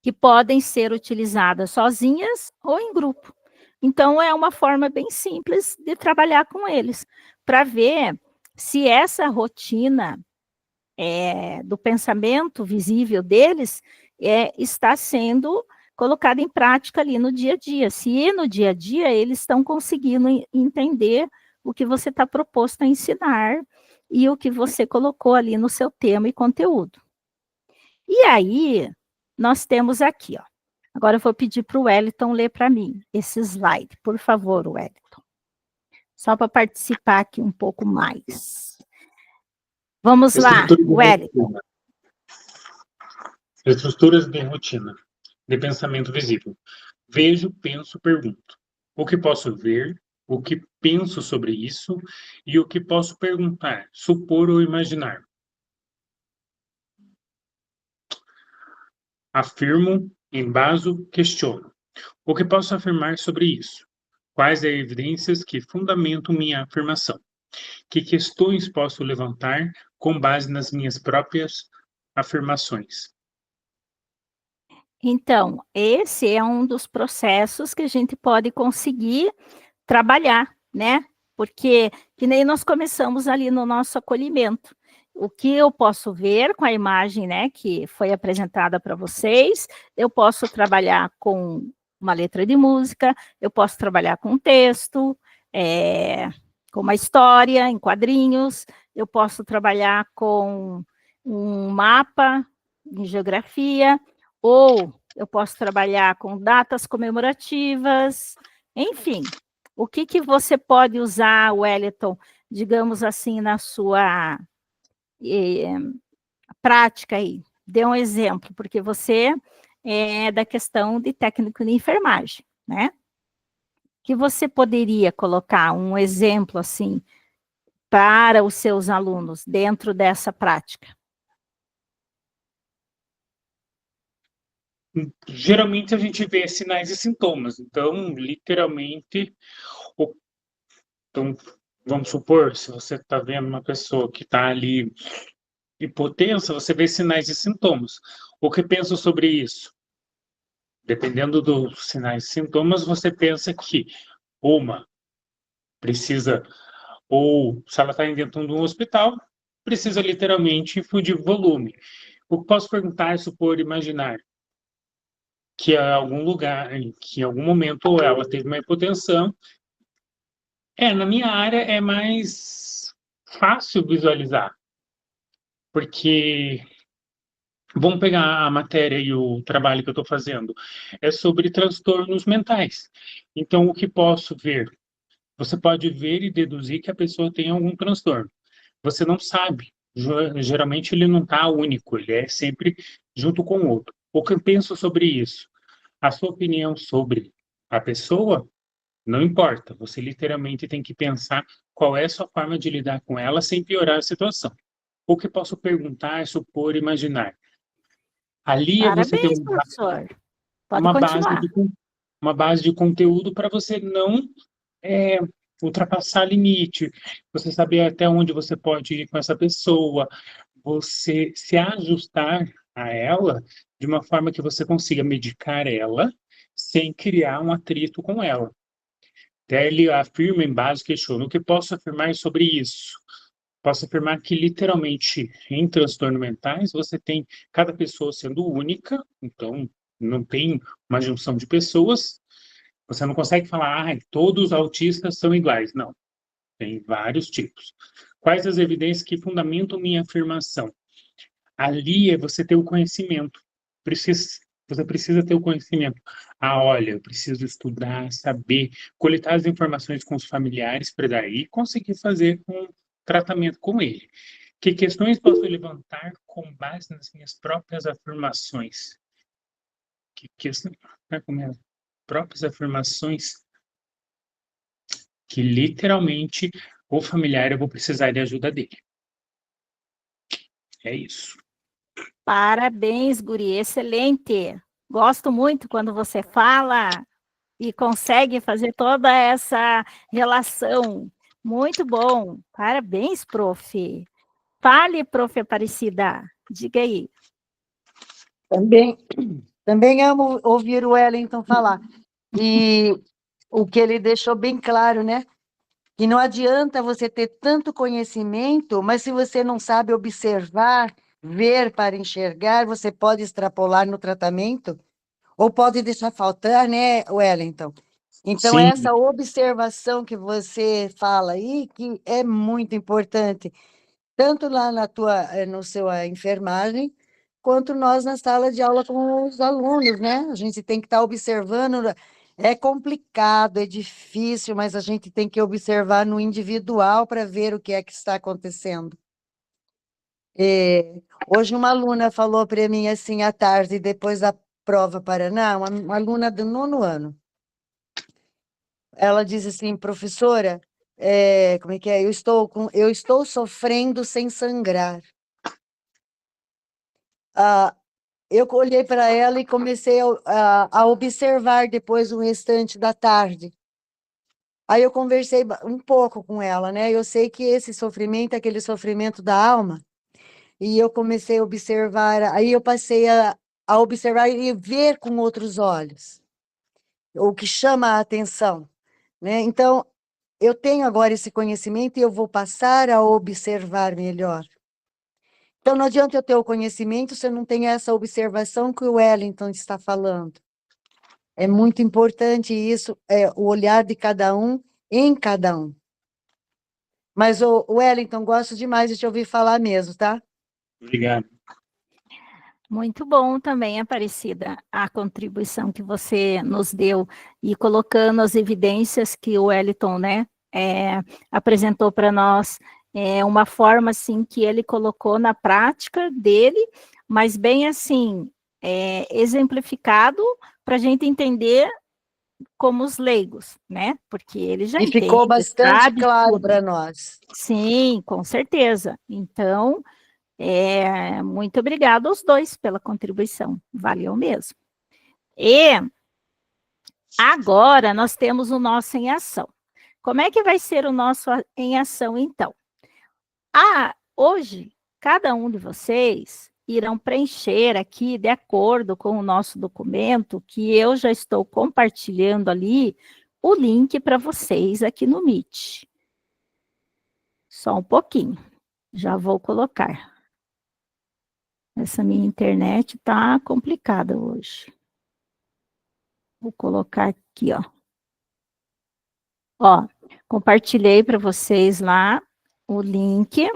que podem ser utilizadas sozinhas ou em grupo. Então, é uma forma bem simples de trabalhar com eles, para ver se essa rotina do pensamento visível deles está sendo colocada em prática ali no dia a dia. Se no dia a dia eles estão conseguindo entender o que você está proposto a ensinar e o que você colocou ali no seu tema e conteúdo. E aí, nós temos aqui, ó, Agora eu vou pedir para o Wellington ler para mim esse slide, por favor, Wellington. Só para participar aqui um pouco mais. Vamos lá, Wellington. Estruturas de rotina, de pensamento visível. Vejo, penso, pergunto. O que posso ver, o que penso sobre isso e o que posso perguntar, supor ou imaginar. Afirmo, embaso, questiono. O que posso afirmar sobre isso? Quais as evidências que fundamentam minha afirmação? Que questões posso levantar com base nas minhas próprias afirmações? Então, esse é um dos processos que a gente pode conseguir trabalhar, né? Porque, que nem nós começamos ali no nosso acolhimento. O que eu posso ver com a imagem, né, que foi apresentada para vocês, eu posso trabalhar com uma letra de música, eu posso trabalhar com texto, com uma história em quadrinhos, eu posso trabalhar com um mapa em geografia, ou eu posso trabalhar com datas comemorativas, enfim. O que você pode usar, Wellington, digamos assim, na sua prática aí? Dê um exemplo, porque você é da questão de técnico de enfermagem, né? Que você poderia colocar um exemplo assim para os seus alunos dentro dessa prática? Geralmente a gente vê sinais e sintomas. Então, literalmente, então, vamos supor, se você está vendo uma pessoa que está ali hipotensa, você vê sinais e sintomas. O que pensa sobre isso? Dependendo dos sinais e sintomas, você pensa que uma precisa, ou se ela está dentro de um hospital, precisa literalmente de volume. O que posso perguntar é supor, imaginar que em algum lugar, que em algum momento ela teve uma hipotensão. Na minha área é mais fácil visualizar, porque vamos pegar a matéria e o trabalho que eu estou fazendo. É sobre transtornos mentais. Então, o que posso ver? Você pode ver e deduzir que a pessoa tem algum transtorno. Você não sabe. Geralmente ele não está único, ele é sempre junto com o outro. O que eu penso sobre isso? A sua opinião sobre a pessoa não importa. Você literalmente tem que pensar qual é a sua forma de lidar com ela sem piorar a situação. O que posso perguntar, supor, imaginar? Ali é você ter Parabéns, professor. Pode uma base continuar. de, uma base de conteúdo para você não é, ultrapassar limite, você saber até onde você pode ir com essa pessoa, você se ajustar a ela de uma forma que você consiga medicar ela sem criar um atrito com ela. Até ele afirma em base, questiona, o que posso afirmar sobre isso? Posso afirmar que, literalmente, em transtornos mentais, você tem cada pessoa sendo única, então não tem uma junção de pessoas. Você não consegue falar, todos os autistas são iguais. Não, tem vários tipos. Quais as evidências que fundamentam minha afirmação? Ali é você ter o conhecimento. Você precisa ter o conhecimento. Olha, eu preciso estudar, saber, coletar as informações com os familiares para daí conseguir fazer um tratamento com ele. Que questões posso levantar com base nas minhas próprias afirmações? Que questões, com minhas próprias afirmações que literalmente o familiar eu vou precisar de ajuda dele. É isso. Parabéns, guri, excelente. Gosto muito quando você fala e consegue fazer toda essa relação. Muito bom. Parabéns, prof. Fale, prof. Aparecida. Diga aí. Também amo ouvir o Wellington falar. E o que ele deixou bem claro, né? Que não adianta você ter tanto conhecimento, mas se você não sabe observar, ver para enxergar, você pode extrapolar no tratamento, ou pode deixar faltar, né, Wellington? Então, Sim, essa observação que você fala aí, que é muito importante, tanto lá no seu enfermagem, quanto nós na sala de aula com os alunos, né? A gente tem que estar observando. É complicado, é difícil, mas a gente tem que observar no individual para ver o que é que está acontecendo. Hoje uma aluna falou para mim assim à tarde, depois da prova Paraná, uma aluna do 9º ano. Ela disse assim, professora, como é que é? Eu estou sofrendo sem sangrar. Eu olhei para ela e comecei a observar depois o restante da tarde. Aí eu conversei um pouco com ela, né? Eu sei que esse sofrimento é aquele sofrimento da alma. E eu comecei a observar, aí eu passei a observar e ver com outros olhos, o que chama a atenção, né? Então, eu tenho agora esse conhecimento e eu vou passar a observar melhor. Então, não adianta eu ter o conhecimento se eu não tenho essa observação que o Wellington está falando. É muito importante isso, o olhar de cada um em cada um. Mas, o Wellington, gosto demais de te ouvir falar mesmo, tá? Obrigado. Muito bom também, Aparecida, a contribuição que você nos deu e colocando as evidências que o Wellington, né, apresentou para nós, uma forma assim que ele colocou na prática dele, mas bem assim, exemplificado para a gente entender como os leigos, né? Porque ele já E ficou entende, bastante sabe claro tudo. para nós. Sim, com certeza. Então, muito obrigada aos dois pela contribuição, valeu mesmo. E agora nós temos o nosso em ação. Como é que vai ser o nosso em ação, então? Hoje, cada um de vocês irão preencher aqui, de acordo com o nosso documento, que eu já estou compartilhando ali, o link para vocês aqui no Meet. Só um pouquinho, já vou colocar. Essa minha internet está complicada hoje. Vou colocar aqui, ó. Ó, compartilhei para vocês lá o link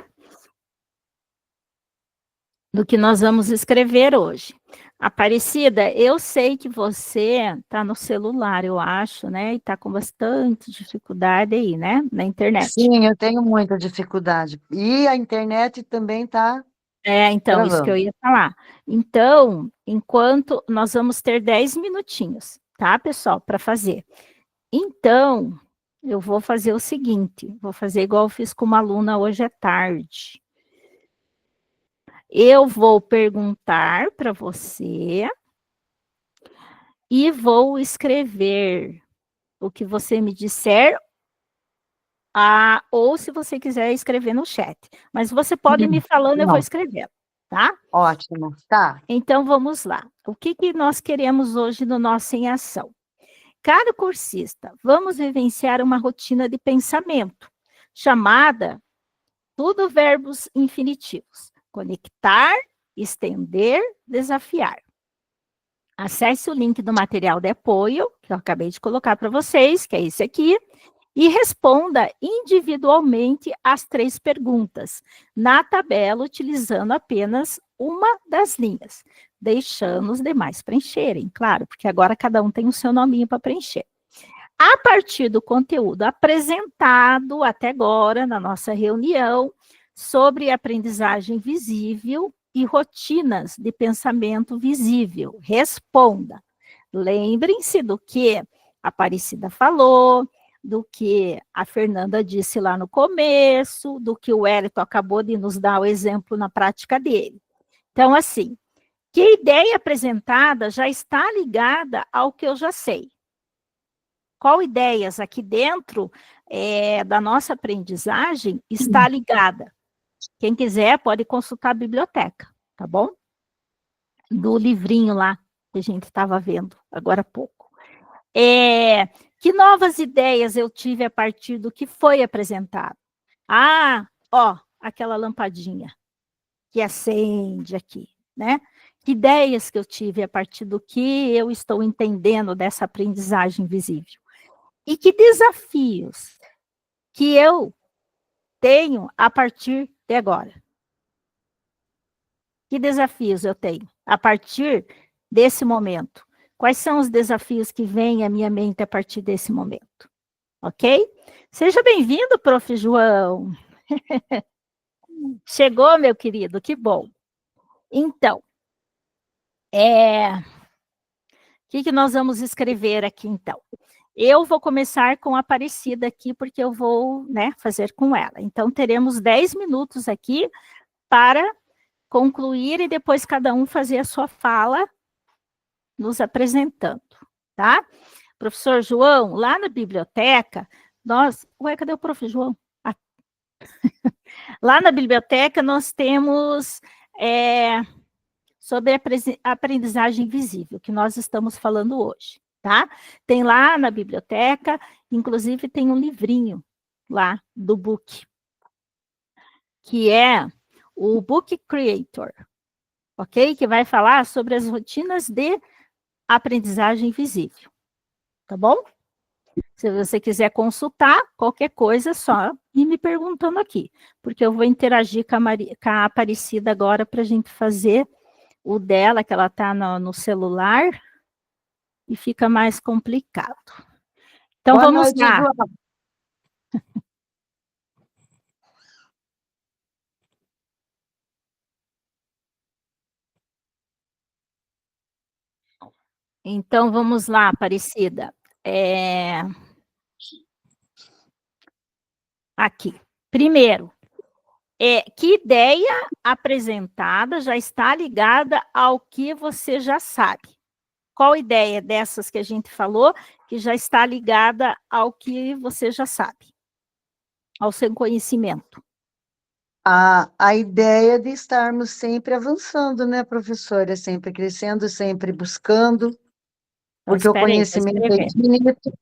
do que nós vamos escrever hoje. Aparecida, eu sei que você está no celular, eu acho, né? E está com bastante dificuldade aí, né? Na internet. Sim, eu tenho muita dificuldade. E a internet também está Então, isso que eu ia falar. Então, enquanto nós vamos ter 10 minutinhos, tá, pessoal, para fazer. Então, eu vou fazer o seguinte, vou fazer igual eu fiz com uma aluna hoje à tarde. Eu vou perguntar para você e vou escrever o que você me disser, ou se você quiser escrever no chat. Mas você pode ir me falando, eu vou escrever, tá? Ótimo, tá. Então, vamos lá. O que nós queremos hoje no nosso Em Ação? Caro cursista, vamos vivenciar uma rotina de pensamento, chamada tudo verbos infinitivos. Conectar, estender, desafiar. Acesse o link do material de apoio, que eu acabei de colocar para vocês, que é esse aqui, e responda individualmente as 3 perguntas, na tabela, utilizando apenas uma das linhas, deixando os demais preencherem, claro, porque agora cada um tem o seu nominho para preencher. A partir do conteúdo apresentado até agora na nossa reunião sobre aprendizagem visível e rotinas de pensamento visível, responda. Lembrem-se do que a Aparecida falou, do que a Fernanda disse lá no começo, do que o Wellington acabou de nos dar o exemplo na prática dele. Então, assim, que ideia apresentada já está ligada ao que eu já sei? Qual ideias aqui dentro da nossa aprendizagem está ligada? Quem quiser pode consultar a biblioteca, tá bom? Do livrinho lá que a gente estava vendo agora há pouco. Que novas ideias eu tive a partir do que foi apresentado? Aquela lampadinha que acende aqui, né? Que ideias que eu tive a partir do que eu estou entendendo dessa aprendizagem visível? E que desafios que eu tenho a partir de agora? Que desafios eu tenho a partir desse momento? Quais são os desafios que vêm à minha mente a partir desse momento? Ok? Seja bem-vindo, Prof. João. Chegou, meu querido, que bom. Então, o que nós vamos escrever aqui, então? Eu vou começar com a Aparecida aqui, porque eu vou, né, fazer com ela. Então, teremos 10 minutos aqui para concluir e depois cada um fazer a sua fala nos apresentando, tá? Professor João, lá na biblioteca, cadê o prof. João? Ah. Lá na biblioteca nós temos sobre a aprendizagem visível, que nós estamos falando hoje, tá? Tem lá na biblioteca, inclusive tem um livrinho lá do book, que é o Book Creator, ok? Que vai falar sobre as rotinas de aprendizagem visível, tá bom? Se você quiser consultar, qualquer coisa, é só ir me perguntando aqui, porque eu vou interagir com a Aparecida agora para a gente fazer o dela, que ela está no celular, e fica mais complicado. Então, Boa vamos noite, lá. João. Então, vamos lá, Aparecida. Aqui. Primeiro, que ideia apresentada já está ligada ao que você já sabe? Qual ideia dessas que a gente falou que já está ligada ao que você já sabe? Ao seu conhecimento? A ideia de estarmos sempre avançando, né, professora? Sempre crescendo, sempre buscando, Então, porque o espera aí, vou conhecimento é escrever. infinito.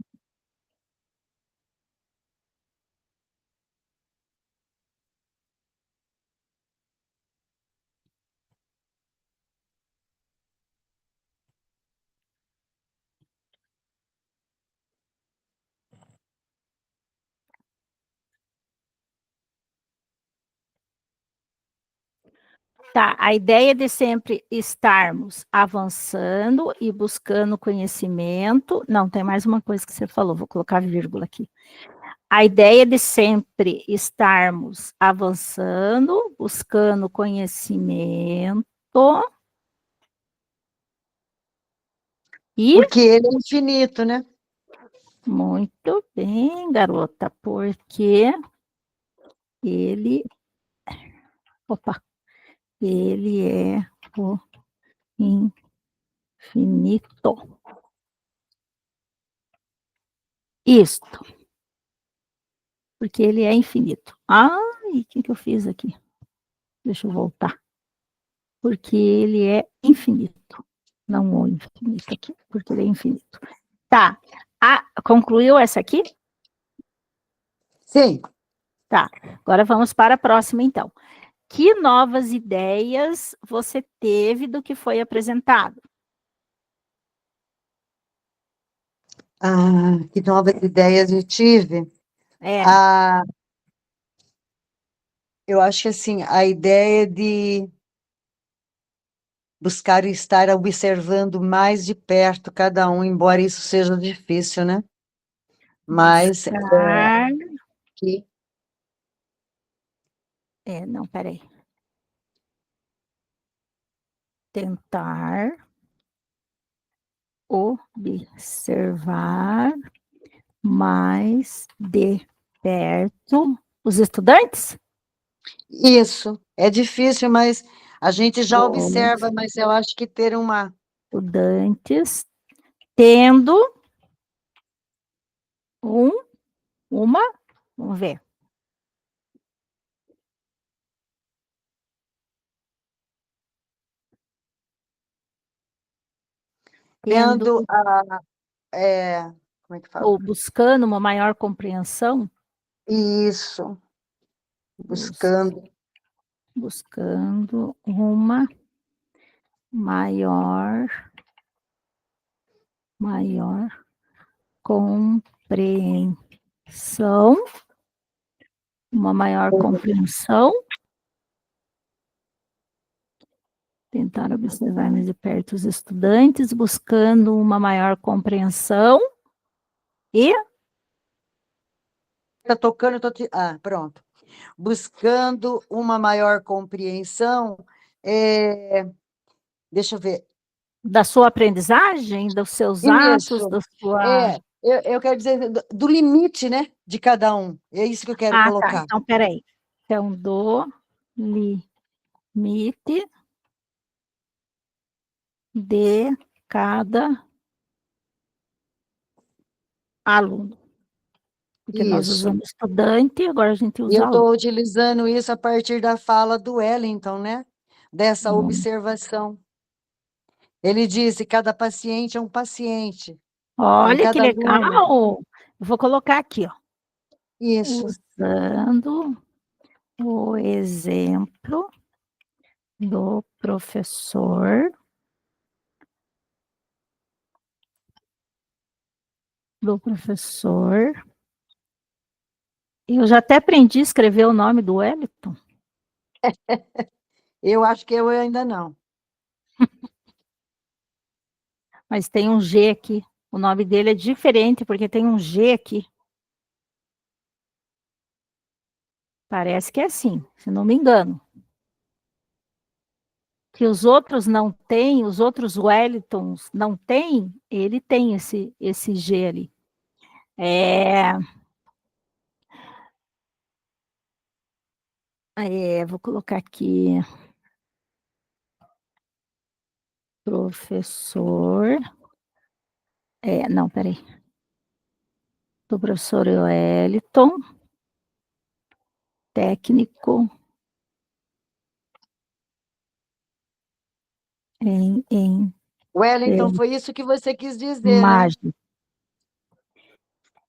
Tá, a ideia de sempre estarmos avançando e buscando conhecimento. Não, tem mais uma coisa que você falou, vou colocar vírgula aqui. A ideia de sempre estarmos avançando, buscando conhecimento. E Porque ele é infinito, né? muito bem, garota, porque ele é o infinito. Isto. Porque ele é infinito. Ai, o que eu fiz aqui? Deixa eu voltar. Porque ele é infinito. Não o infinito aqui, porque ele é infinito. Tá. Concluiu essa aqui? Sim. Tá. Agora vamos para a próxima, então. Que novas ideias você teve do que foi apresentado? Que novas ideias eu tive. É, Eu acho que, assim, a ideia de buscar estar observando mais de perto cada um, embora isso seja difícil, né? Mas buscar. que Não, peraí. Tentar observar mais de perto os estudantes? isso é difícil, mas a gente já Os observa, mas eu acho que ter uma estudantes tendo uma, vamos ver, tendo como é que fala? ou buscando uma maior compreensão, Isso, bus- buscando. buscando uma maior compreensão, uma maior compreensão Tentar observar mais de perto os estudantes, buscando uma maior compreensão e Está tocando, pronto. Buscando uma maior compreensão, deixa eu ver. da sua aprendizagem, dos seus atos, Isso. da sua... Eu quero dizer do limite, né, de cada um. É isso que eu quero Tá. colocar. Então, peraí. Então, do limite de cada aluno. Porque nós Isso. usamos estudante, agora a gente E usa eu aluno. estou utilizando isso a partir da fala do Wellington, né? Dessa observação. Ele disse: cada paciente é um paciente. Então, Olha que cada aluno. legal! Eu vou colocar aqui, ó. Isso. Usando o exemplo do professor. Eu já até aprendi a escrever o nome do Wellington. Eu acho que eu ainda não. Mas tem um G aqui. O nome dele é diferente, porque tem um G aqui. Parece que é assim, se não me engano. Que os outros não têm, os outros Wellingtons não têm, ele tem esse G ali. Vou colocar aqui. Professor. Não, peraí. Do professor Wellington. Técnico. Em Wellington, foi isso que você quis dizer, né? imagem.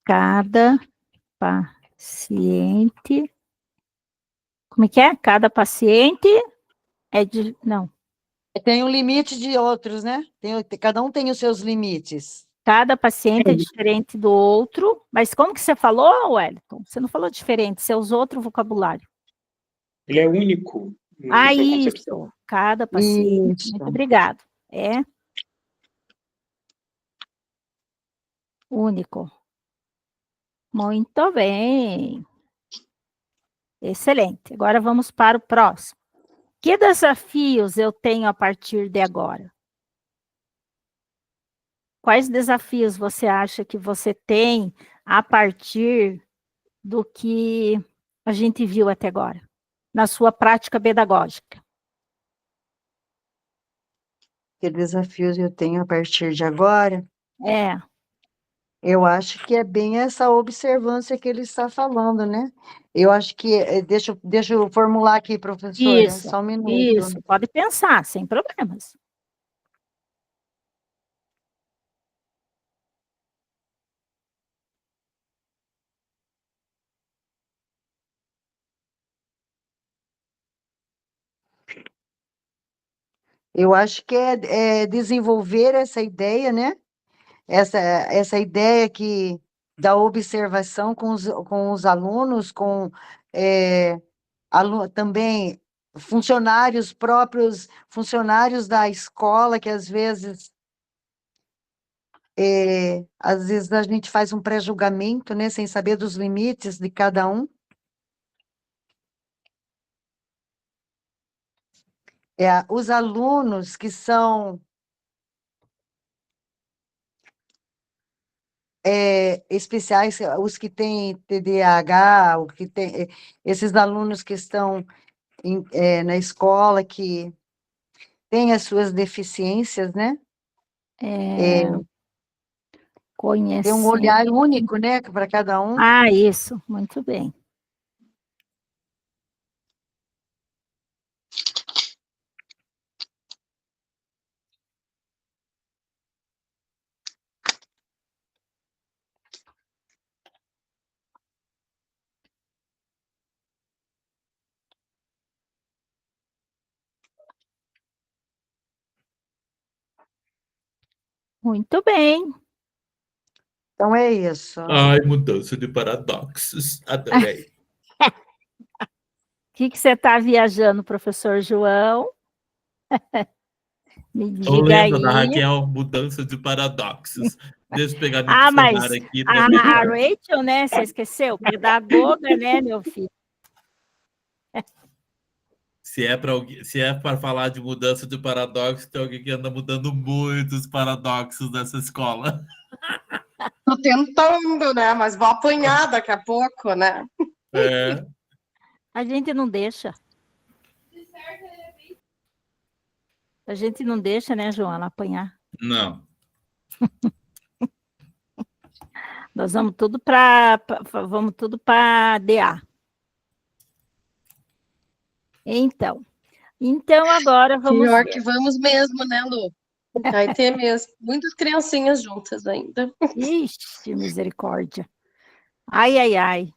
Cada paciente. Como é que é? Cada paciente é de. Não. Tem um limite de outros, né? Cada um tem os seus limites. Cada paciente é diferente do outro. Mas como que você falou, Wellington? Você não falou diferente, você usou outro vocabulário. Ele é único. na sua concepção. Isso. Cada paciente. Isso. Muito obrigado. É único. Muito bem. Excelente. Agora vamos para o próximo. Que desafios eu tenho a partir de agora? Quais desafios você acha que você tem a partir do que a gente viu até agora, na sua prática pedagógica? Que desafios eu tenho a partir de agora? Eu acho que é bem essa observância que ele está falando, né? Eu acho que, deixa eu formular aqui, professora, Isso, só um minuto. isso, pode pensar, sem problemas. Eu acho que é desenvolver essa ideia, né? Essa ideia da observação com os alunos, também funcionários da escola, que às vezes a gente faz um pré-julgamento, né, sem saber dos limites de cada um. Os alunos que são especiais, os que têm TDAH, esses alunos que estão na escola, que têm as suas deficiências, né? Tem um olhar Conhecimento. único, né, para cada um. Isso, muito bem. Muito bem. Então é isso. Ai, mudança de paradoxos. Adorei. O que você está viajando, professor João? Me Eu diga lembro da aí. Raquel, mudança de paradoxos. Deixa eu pegar no Ah, mas dicionário aqui. a Rachel, né? Você esqueceu? Pedagoga, né, meu filho? Se é para falar de mudança de paradoxos, tem alguém que anda mudando muitos paradoxos nessa escola. Tô tentando, né? Mas vou apanhar daqui a pouco, né? É. A gente não deixa. A gente não deixa, né, Joana, apanhar. Não. Nós vamos tudo para DA. Então agora vamos Pior ver. que vamos mesmo, né, Lu? Vai ter mesmo. Muitas criancinhas juntas ainda. Ixi, misericórdia. Ai, ai, ai.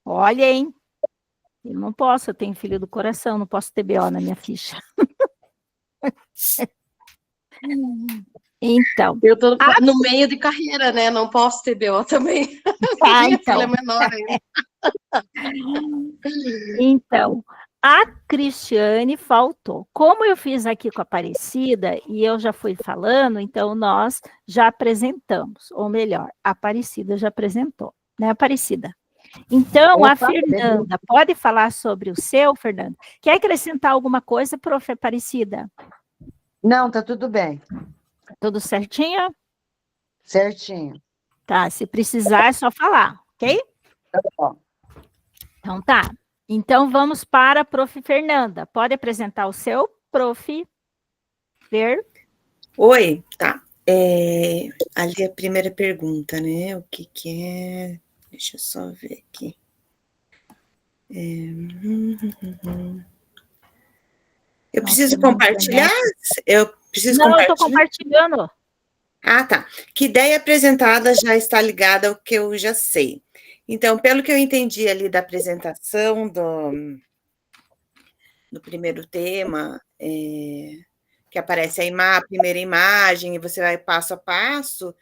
Olha, hein? Eu não posso, eu tenho filho do coração, não posso ter BO na minha ficha. Então. Eu tô no meio de carreira, né? Não posso ter BO também. Minha filha é menor ainda. Então, a Cristiane faltou. Como eu fiz aqui com a Aparecida, e eu já fui falando, então nós já apresentamos, ou melhor, a Aparecida já apresentou, né, Aparecida? Então, a Fernanda, pode falar sobre o seu, Fernanda? Quer acrescentar alguma coisa, prof. Aparecida? Não, tá tudo bem. Tudo certinho? Certinho. Tá, se precisar é só falar, ok? Tá bom. Então tá. Então vamos para a prof. Fernanda. Pode apresentar o seu, prof. Fer? Oi, tá. Ali a primeira pergunta, né? O que é? Deixa eu só ver aqui. Eu preciso compartilhar? Eu preciso Não, compartilhar? eu estou compartilhando. Ah, tá. Que ideia apresentada já está ligada ao que eu já sei. Então, pelo que eu entendi ali da apresentação do primeiro tema, que aparece a primeira imagem, e você vai passo a passo,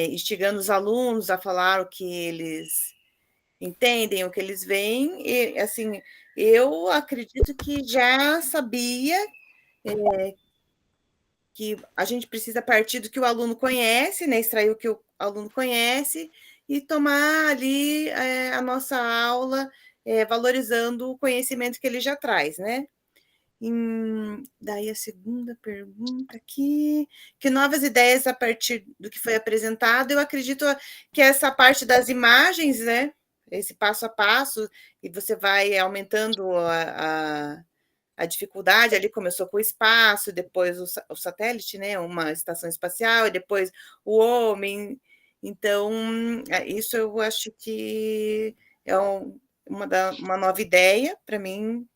instigando os alunos a falar o que eles entendem, o que eles veem, e, assim, eu acredito que já sabia que a gente precisa partir do que o aluno conhece, né, extrair o que o aluno conhece e tomar ali a nossa aula valorizando o conhecimento que ele já traz, né? Daí a segunda pergunta aqui, que novas ideias a partir do que foi apresentado, eu acredito que essa parte das imagens, né, esse passo a passo, e você vai aumentando a dificuldade, ali começou com o espaço, depois o satélite, né, uma estação espacial, e depois o homem, então, isso eu acho que é uma nova ideia para mim,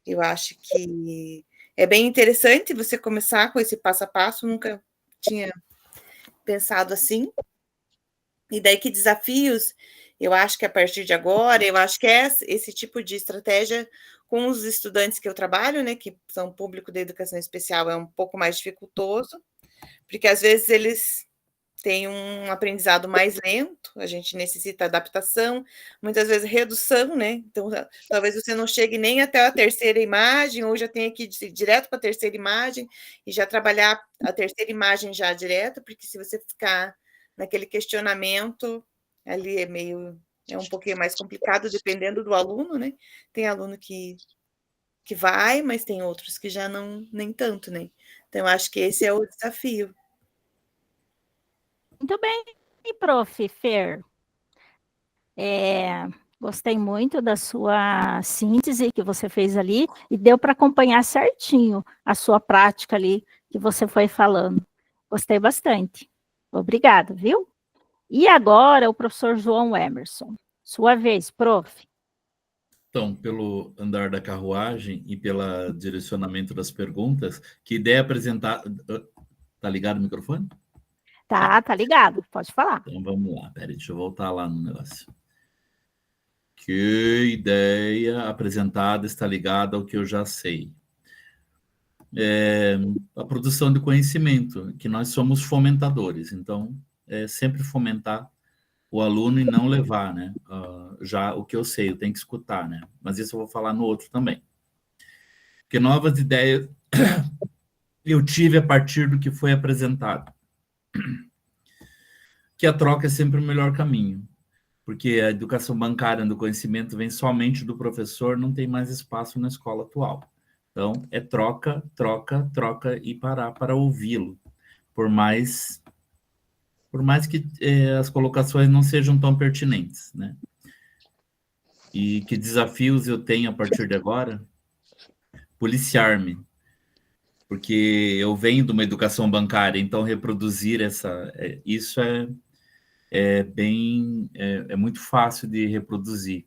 eu acho que é bem interessante você começar com esse passo a passo, nunca tinha pensado assim. E daí que desafios, eu acho que a partir de agora, eu acho que esse tipo de estratégia com os estudantes que eu trabalho, né, que são público da educação especial, é um pouco mais dificultoso, porque às vezes eles têm um aprendizado mais lento, a gente necessita adaptação, muitas vezes redução, né? Então, talvez você não chegue nem até a terceira imagem, ou já tenha que ir direto para a terceira imagem e já trabalhar a terceira imagem já direto, porque se você ficar naquele questionamento, ali é um pouquinho mais complicado, dependendo do aluno, né? Tem aluno que vai, mas tem outros que já não, nem tanto, né? Então, acho que esse é o desafio. Muito bem, prof. Fer. Gostei muito da sua síntese que você fez ali e deu para acompanhar certinho a sua prática ali que você foi falando. Gostei bastante. Obrigada, viu? E agora o professor João Emerson. Sua vez, prof. Então, pelo andar da carruagem e pelo direcionamento das perguntas, que ideia apresentar... Tá ligado o microfone? Tá ligado, pode falar. Então, vamos lá, peraí, deixa eu voltar lá no negócio. Que ideia apresentada está ligada ao que eu já sei? A produção de conhecimento, que nós somos fomentadores, então, sempre fomentar o aluno e não levar, né? Já o que eu sei, eu tenho que escutar, né? Mas isso eu vou falar no outro também. Porque novas ideias eu tive a partir do que foi apresentado. Que a troca é sempre o melhor caminho, porque a educação bancária do conhecimento vem somente do professor, não tem mais espaço na escola atual. Então, é troca, troca, troca e parar para ouvi-lo, por mais que as colocações não sejam tão pertinentes, né? E que desafios eu tenho a partir de agora? Policiar-me, porque eu venho de uma educação bancária, então reproduzir isso é muito fácil de reproduzir.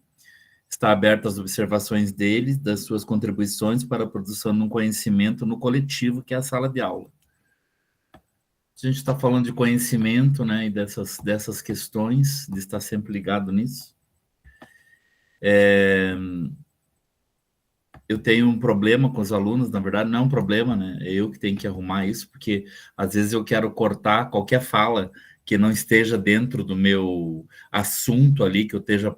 Está aberto às observações deles, das suas contribuições para a produção de um conhecimento no coletivo, que é a sala de aula. A gente está falando de conhecimento, né, e dessas questões, de estar sempre ligado nisso. Eu tenho um problema com os alunos, na verdade, não é um problema, né? É eu que tenho que arrumar isso, porque às vezes eu quero cortar qualquer fala que não esteja dentro do meu assunto ali, que eu esteja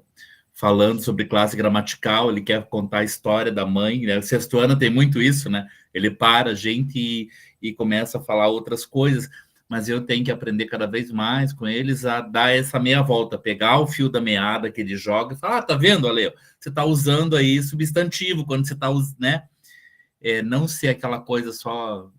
falando sobre classe gramatical, ele quer contar a história da mãe, né? O sexto ano tem muito isso, né? Ele para a gente e começa a falar outras coisas, mas eu tenho que aprender cada vez mais com eles a dar essa meia volta, pegar o fio da meada que ele joga e falar, tá vendo, Ale? Você está usando aí substantivo quando você está usando, né? Não ser aquela coisa só...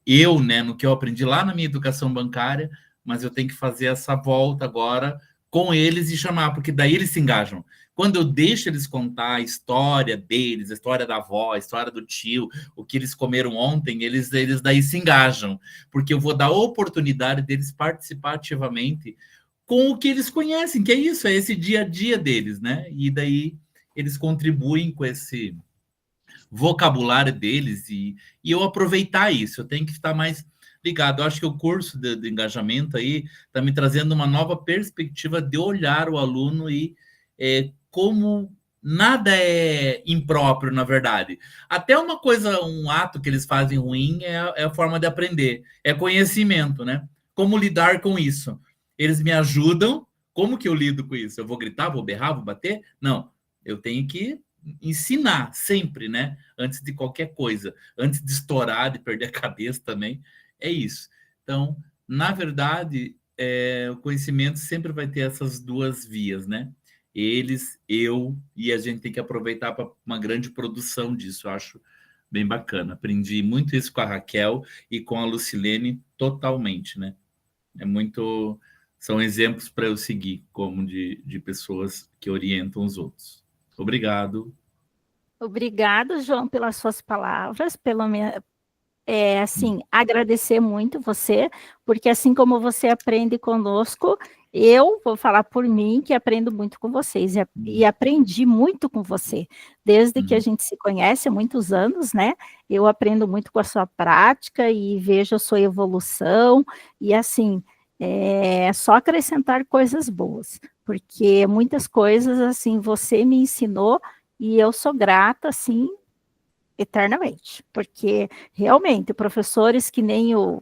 eu, né, no que eu aprendi lá na minha educação bancária, mas eu tenho que fazer essa volta agora com eles e chamar, porque daí eles se engajam. Quando eu deixo eles contar a história deles, a história da avó, a história do tio, o que eles comeram ontem, eles daí se engajam, porque eu vou dar a oportunidade deles participar ativamente com o que eles conhecem, que é isso, é esse dia a dia deles, né? E daí eles contribuem com esse vocabulário deles e eu aproveitar isso, eu tenho que estar mais ligado. Eu acho que o curso de engajamento aí está me trazendo uma nova perspectiva de olhar o aluno e como nada é impróprio, na verdade. Até uma coisa, um ato que eles fazem ruim é a forma de aprender, é conhecimento, né? Como lidar com isso? Eles me ajudam, como que eu lido com isso? Eu vou gritar, vou berrar, vou bater? Não, eu tenho que ensinar sempre, né? Antes de qualquer coisa, antes de estourar, de perder a cabeça também, é isso. Então, na verdade, o conhecimento sempre vai ter essas duas vias, né? Eles, eu, e a gente tem que aproveitar para uma grande produção disso, eu acho bem bacana. Aprendi muito isso com a Raquel e com a Lucilene totalmente, né? São exemplos para eu seguir, como de pessoas que orientam os outros. Obrigado. Obrigado, João, pelas suas palavras, agradecer muito você, porque assim como você aprende conosco, eu vou falar por mim que aprendo muito com vocês, e aprendi muito com você, desde que a gente se conhece há muitos anos, né? Eu aprendo muito com a sua prática e vejo a sua evolução, e assim, é só acrescentar coisas boas, porque muitas coisas, assim, você me ensinou, e eu sou grata, assim, eternamente, porque realmente professores que nem o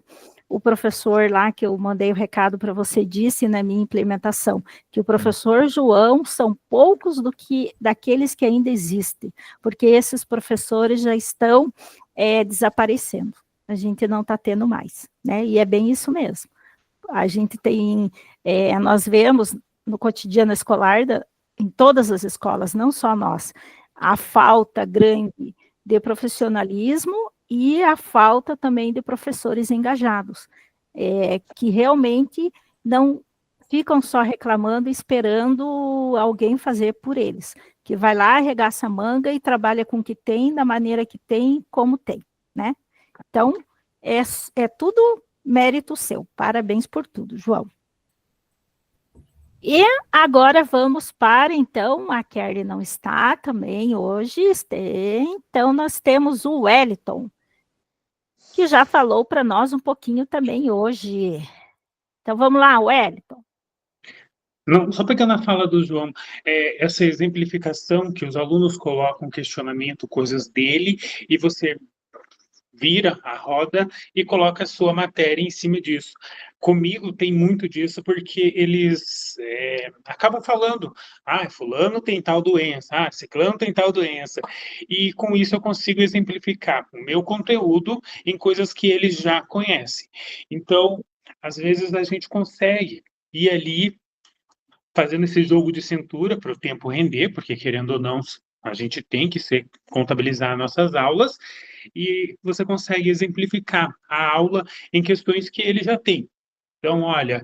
professor lá que eu mandei o recado para você disse na minha implementação, que o professor João são poucos daqueles que ainda existem, porque esses professores já estão desaparecendo, a gente não está tendo mais, né? E é bem isso mesmo. A gente tem, nós vemos no cotidiano escolar, em todas as escolas, não só nós, a falta grande de profissionalismo e a falta também de professores engajados, que realmente não ficam só reclamando, esperando alguém fazer por eles, que vai lá, arregaça a manga e trabalha com o que tem, da maneira que tem, como tem, né? Então, é tudo mérito seu. Parabéns por tudo, João. E agora vamos para, então, a Kelly não está também hoje, então nós temos o Wellington, que já falou para nós um pouquinho também hoje. Então vamos lá, Wellington. Não, só pegando a fala do João, essa exemplificação que os alunos colocam questionamento, coisas dele, e você vira a roda e coloca a sua matéria em cima disso. comigo tem muito disso, porque eles acabam falando, fulano tem tal doença, ciclano tem tal doença, e com isso eu consigo exemplificar o meu conteúdo em coisas que eles já conhecem. Então, às vezes a gente consegue ir ali fazendo esse jogo de cintura para o tempo render, porque querendo ou não, a gente tem que contabilizar nossas aulas, e você consegue exemplificar a aula em questões que ele já tem. Então, olha,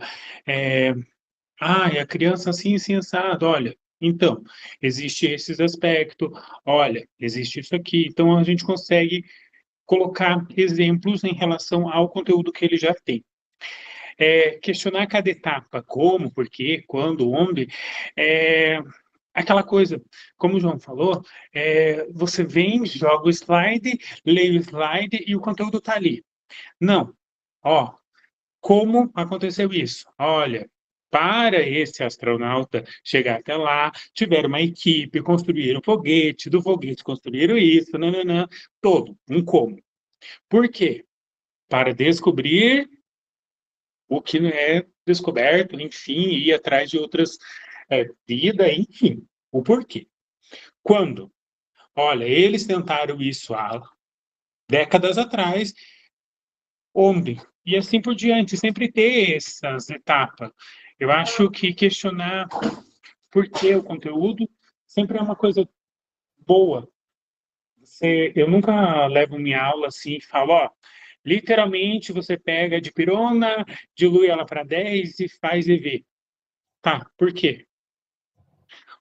a criança assim, assim, assado, olha, então, existe esses aspectos, olha, existe isso aqui. Então, a gente consegue colocar exemplos em relação ao conteúdo que ele já tem. Questionar cada etapa, como, por quê, quando, onde, aquela coisa, como o João falou, você vem, joga o slide, lê o slide e o conteúdo está ali. Não, como aconteceu isso? Olha, para esse astronauta chegar até lá, tiveram uma equipe, construíram um foguete, do foguete construíram isso, nananã, todo, um como. Por quê? Para descobrir o que não é descoberto, enfim, ir atrás de outras vida, enfim, o porquê. Quando? Olha, eles tentaram isso há décadas atrás, onde? E assim por diante, sempre ter essas etapas. Eu acho que questionar por que o conteúdo sempre é uma coisa boa. Eu nunca levo minha aula assim e falo, literalmente você pega a dipirona, dilui ela para 10 e faz EV. Tá, por quê?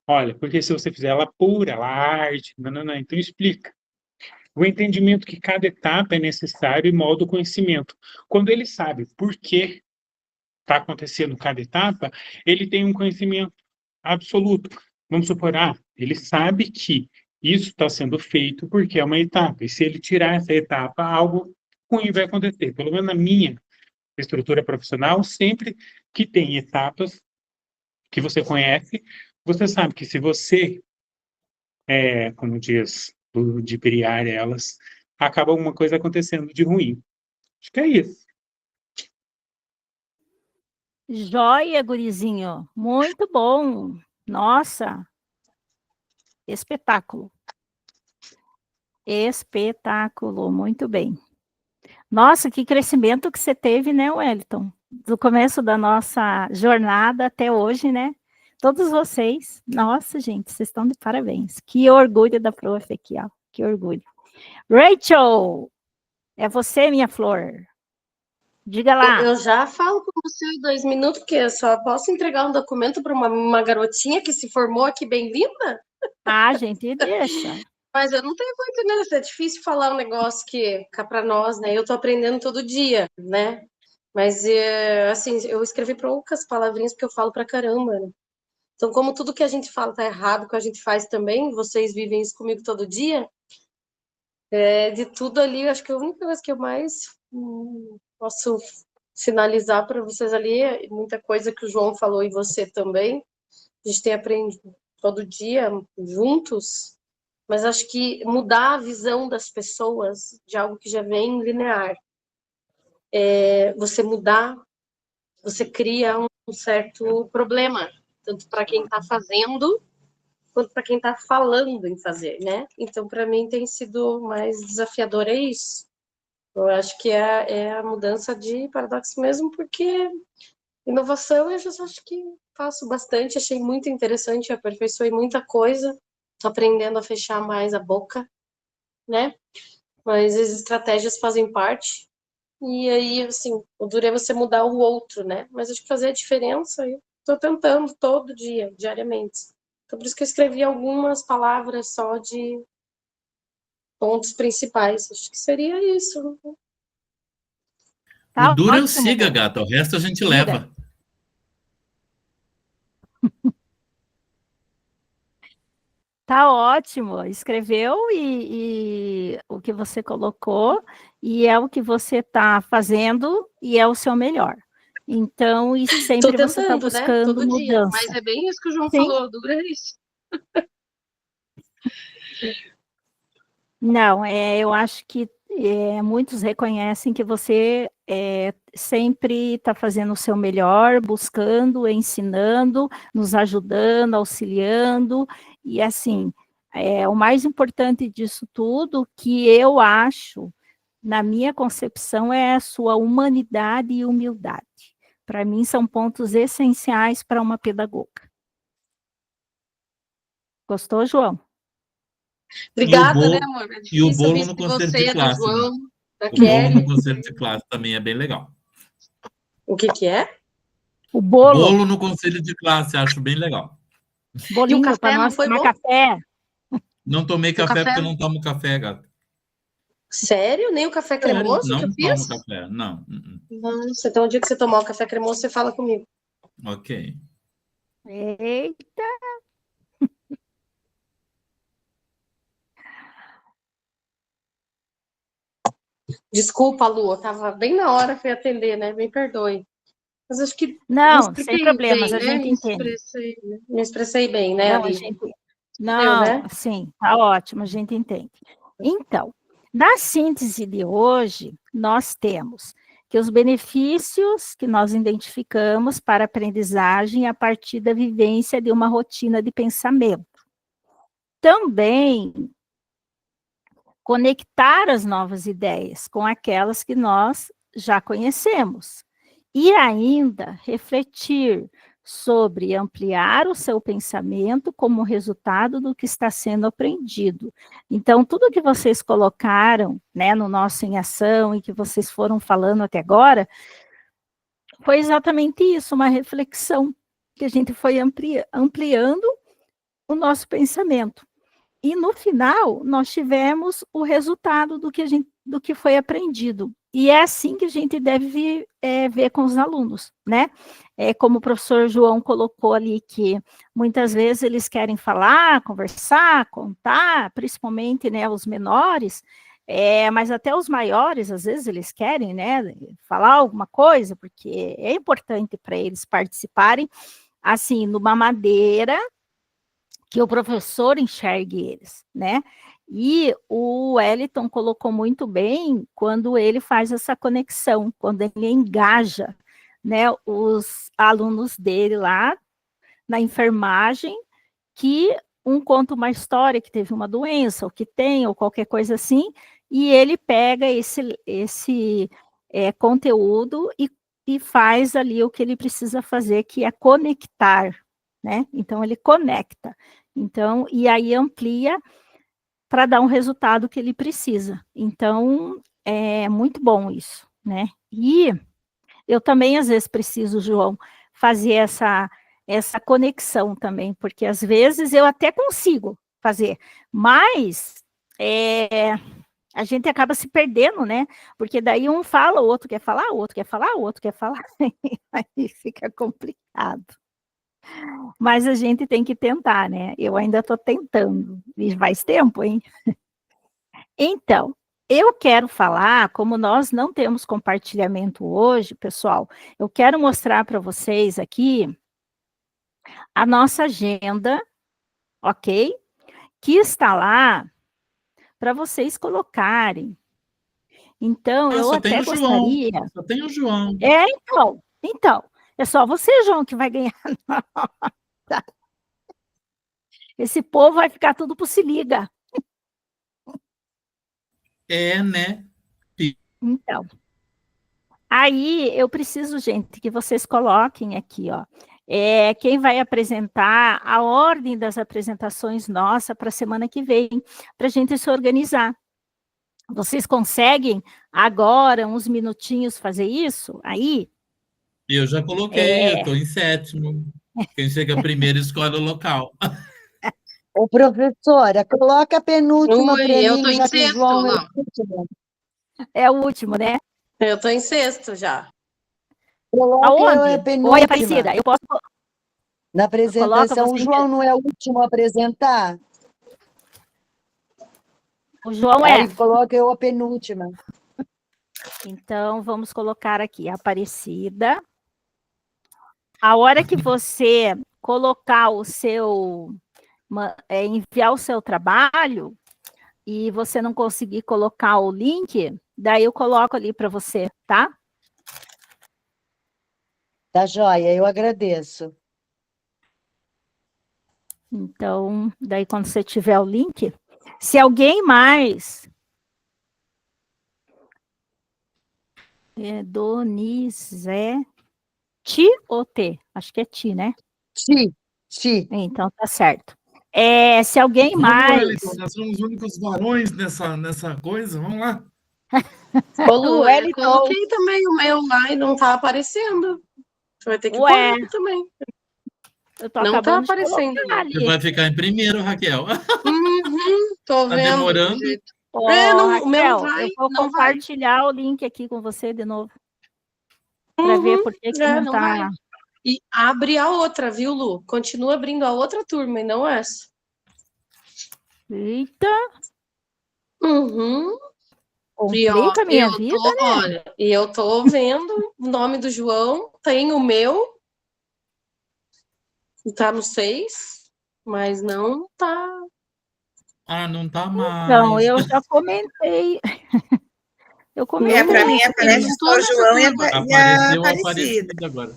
Olha, porque se você fizer ela pura, ela arde, não, então explica. O entendimento que cada etapa é necessário e molda o conhecimento. Quando ele sabe por que está acontecendo cada etapa, ele tem um conhecimento absoluto. Vamos supor, ele sabe que isso está sendo feito porque é uma etapa, e se ele tirar essa etapa, algo ruim vai acontecer. Pelo menos na minha estrutura profissional, sempre que tem etapas que você conhece, você sabe que se você, como diz, de criar elas, acaba alguma coisa acontecendo de ruim. Acho que é isso. Joia, gurizinho. Muito bom. Nossa, espetáculo. Espetáculo, muito bem. Nossa, que crescimento que você teve, né, Wellington? Do começo da nossa jornada até hoje, né? Todos vocês. Nossa, gente, vocês estão de parabéns. Que orgulho da prof aqui, ó. Que orgulho. Rachel, é você, minha flor. Diga lá. Eu já falo com você em 2 minutos, porque eu só posso entregar um documento para uma garotinha que se formou aqui, bem-vinda. Gente, deixa. Mas eu não tenho muito, né? É difícil falar um negócio que cá para nós, né? Eu tô aprendendo todo dia, né? Mas, assim, eu escrevi poucas palavrinhas porque eu falo pra caramba, né? Então, como tudo que a gente fala tá errado, que a gente faz também, vocês vivem isso comigo todo dia, de tudo ali, eu acho que a única coisa que eu mais posso sinalizar para vocês ali é muita coisa que o João falou e você também. A gente tem aprendido todo dia juntos, mas acho que mudar a visão das pessoas de algo que já vem linear. Você mudar, você cria um certo problema, tanto para quem está fazendo, quanto para quem está falando em fazer, né? Então, para mim, tem sido mais desafiador isso. Eu acho que é a mudança de paradoxo mesmo, porque inovação eu já acho que faço bastante, achei muito interessante, aperfeiçoei muita coisa, estou aprendendo a fechar mais a boca, né? Mas as estratégias fazem parte. E aí, assim, o duro é você mudar o outro, né? Mas acho que fazer a diferença, eu estou tentando todo dia, diariamente. Então, por isso que eu escrevi algumas palavras só de pontos principais. Acho que seria isso. Tá O duro é o ótimo. siga, gata. O resto a gente Siga. leva. Tá ótimo. Escreveu e o que você colocou, e é o que você está fazendo, e é o seu melhor. Então, e sempre você está Tentando, né? buscando Todo dia. mudança. Mas é bem isso que o João Sim. falou, duro é isso. Não, eu acho que muitos reconhecem que você sempre está fazendo o seu melhor, buscando, ensinando, nos ajudando, auxiliando, e assim, o mais importante disso tudo, que eu acho, na minha concepção, é a sua humanidade e humildade. Para mim, são pontos essenciais para uma pedagoga. Gostou, João? Obrigada, né, amor? É E o difícil bolo ouvir no de conselho você, de do classe, né? João, da O bolo Kelly. no conselho de classe também é bem legal. O que é? O bolo, Bolo no conselho de classe, acho bem legal. E o bolinho para café não nós foi tomar bom? café. Não tomei O café café? porque eu não tomo café, gato. Sério? Nem o café Sério, cremoso que eu não fiz? tomo café, não. Nossa, então o dia que você tomar o café cremoso, você fala comigo. Ok. Eita, Desculpa, Lu, eu tava bem na hora, fui atender, né? Me perdoe. Mas acho que me não, sem expliquei problemas, bem, a né? gente entende. Me expressei bem, né, Não, a ali? gente. Deu, Não, né? sim, tá ótimo, a gente entende. Então, na síntese de hoje, nós temos que os benefícios que nós identificamos para a aprendizagem a partir da vivência de uma rotina de pensamento. Também conectar as novas ideias com aquelas que nós já conhecemos. E ainda refletir sobre ampliar o seu pensamento como resultado do que está sendo aprendido. Então, tudo que vocês colocaram, né, no nosso Em Ação e que vocês foram falando até agora, foi exatamente isso, uma reflexão que a gente foi ampliando o nosso pensamento. E no final, nós tivemos o resultado do que foi aprendido. E é assim que a gente deve ver com os alunos, né? Como o professor João colocou ali, que muitas vezes eles querem falar, conversar, contar, principalmente, né, os menores, mas até os maiores, às vezes, eles querem, né, falar alguma coisa, porque é importante para eles participarem, assim, numa maneira que o professor enxergue eles, né? E o Wellington colocou muito bem quando ele faz essa conexão, quando ele engaja, né, os alunos dele lá na enfermagem, que um conta uma história que teve uma doença, ou que tem, ou qualquer coisa assim, e ele pega esse conteúdo e faz ali o que ele precisa fazer, que é conectar, né? Então, ele conecta. Então, e aí amplia para dar um resultado que ele precisa. Então, é muito bom isso, né? E eu também, às vezes, preciso, João, fazer essa conexão também, porque às vezes eu até consigo fazer, mas a gente acaba se perdendo, né? Porque daí um fala, o outro quer falar, o outro quer falar, o outro quer falar, aí fica complicado. Mas a gente tem que tentar, né? Eu ainda estou tentando, e faz tempo, hein? Então, eu quero falar, como nós não temos compartilhamento hoje, pessoal, eu quero mostrar para vocês aqui a nossa agenda, ok? Que está lá para vocês colocarem. Então, eu Só tem até o João. gostaria. Só tem o João. Então, é só você, João, que vai ganhar. Esse povo vai ficar tudo por se liga. Né? Então, aí eu preciso, gente, que vocês coloquem aqui, ó. Quem vai apresentar a ordem das apresentações nossa para a semana que vem, para a gente se organizar. Vocês conseguem agora, uns minutinhos, fazer isso? Aí? Eu já coloquei, eu estou em 7º. Quem chega primeiro escolhe o local. Ô, professora, coloca a penúltima Ui, para eu mim, tô em já que o sexto, João é o não. último. É o último, né? Eu tô em sexto já. Coloca Aonde? a Oi, penúltima. Aparecida, eu posso... Na Coloca apresentação, você o em... João não é o último a apresentar? O João Aí coloca eu a penúltima. Então, vamos colocar aqui, Aparecida. A hora que você colocar o seu... enviar o seu trabalho e você não conseguir colocar o link, daí eu coloco ali para você, tá? Tá joia, eu agradeço. Então, daí quando você tiver o link, se alguém mais... Donizete ou T? Acho que é Ti, né? Ti. Então, tá certo. Se alguém Vamos, mais... Wellington, nós somos os únicos varões nessa coisa, vamos lá. Ô, Lu, O Wellington. coloquei também o meu lá e não tá aparecendo. Você vai ter que Ué. pôr também. Eu tô Não tá acabando de aparecendo. colocar Você ali. vai ficar em primeiro, Raquel. Tô Tá vendo. demorando? Ô, o meu Raquel, vai, eu vou não vai. compartilhar o link aqui com você de novo. Para ver por que não não tá... vai. E abre a outra, viu, Lu? Continua abrindo a outra turma e não essa. Eita, E, complica a minha vida, né? Olha, e eu tô vendo o nome do João, tem o meu, tá no 6, mas não tá. Não tá mais. Então, eu já comentei. Eu comentei. Para mim isso. aparece só o João e a Apareceu Aparecida. Aparecida agora.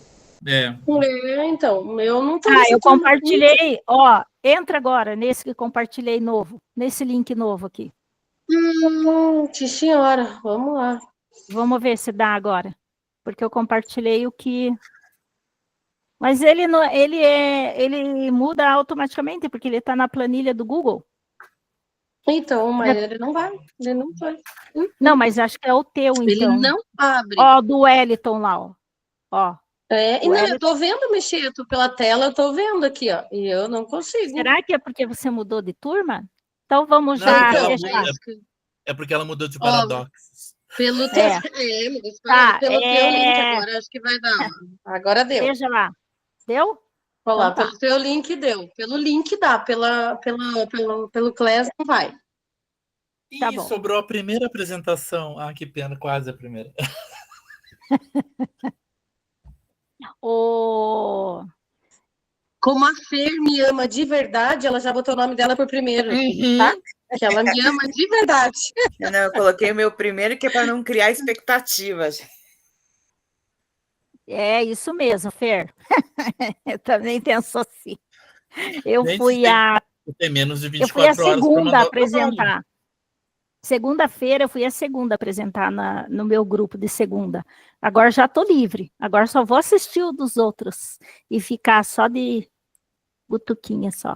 Então, o meu não tá. Eu compartilhei. Ó, entra agora nesse que compartilhei novo, nesse link novo aqui. Senhora, vamos lá. Vamos ver se dá agora. Porque eu compartilhei o que... Mas ele não, ele muda automaticamente, porque ele está na planilha do Google. Então, mas ele não vai. Ele não vai. Não, mas acho que é o teu, então. Ele não abre. Ó, do Wellington lá, ó. E não, eu tô vendo mexer, eu tô pela tela, eu tô vendo aqui, ó. E eu não consigo. Será que é porque você mudou de turma? Então vamos Não, já então, deixar. É porque ela mudou de paradoxos. Pelo teu, pelo teu link agora, acho que vai dar. Agora deu. Veja lá. Deu? Olha lá, Então tá. pelo teu link deu. Pelo link dá, pelo Class não vai. Tá Ih, bom. sobrou a primeira apresentação. Que pena, quase a primeira. Como a Fer me ama de verdade, ela já botou o nome dela por primeiro, tá? Que ela me ama de verdade. Não, eu coloquei o meu primeiro, que é para não criar expectativas. É isso mesmo, Fer. Eu também penso assim. Tem menos de Eu fui a 24 horas para segunda mandar o apresentar. trabalho. Segunda-feira eu fui a segunda apresentar no meu grupo de segunda. Agora já estou livre. Agora só vou assistir o dos outros e ficar só de butuquinha só.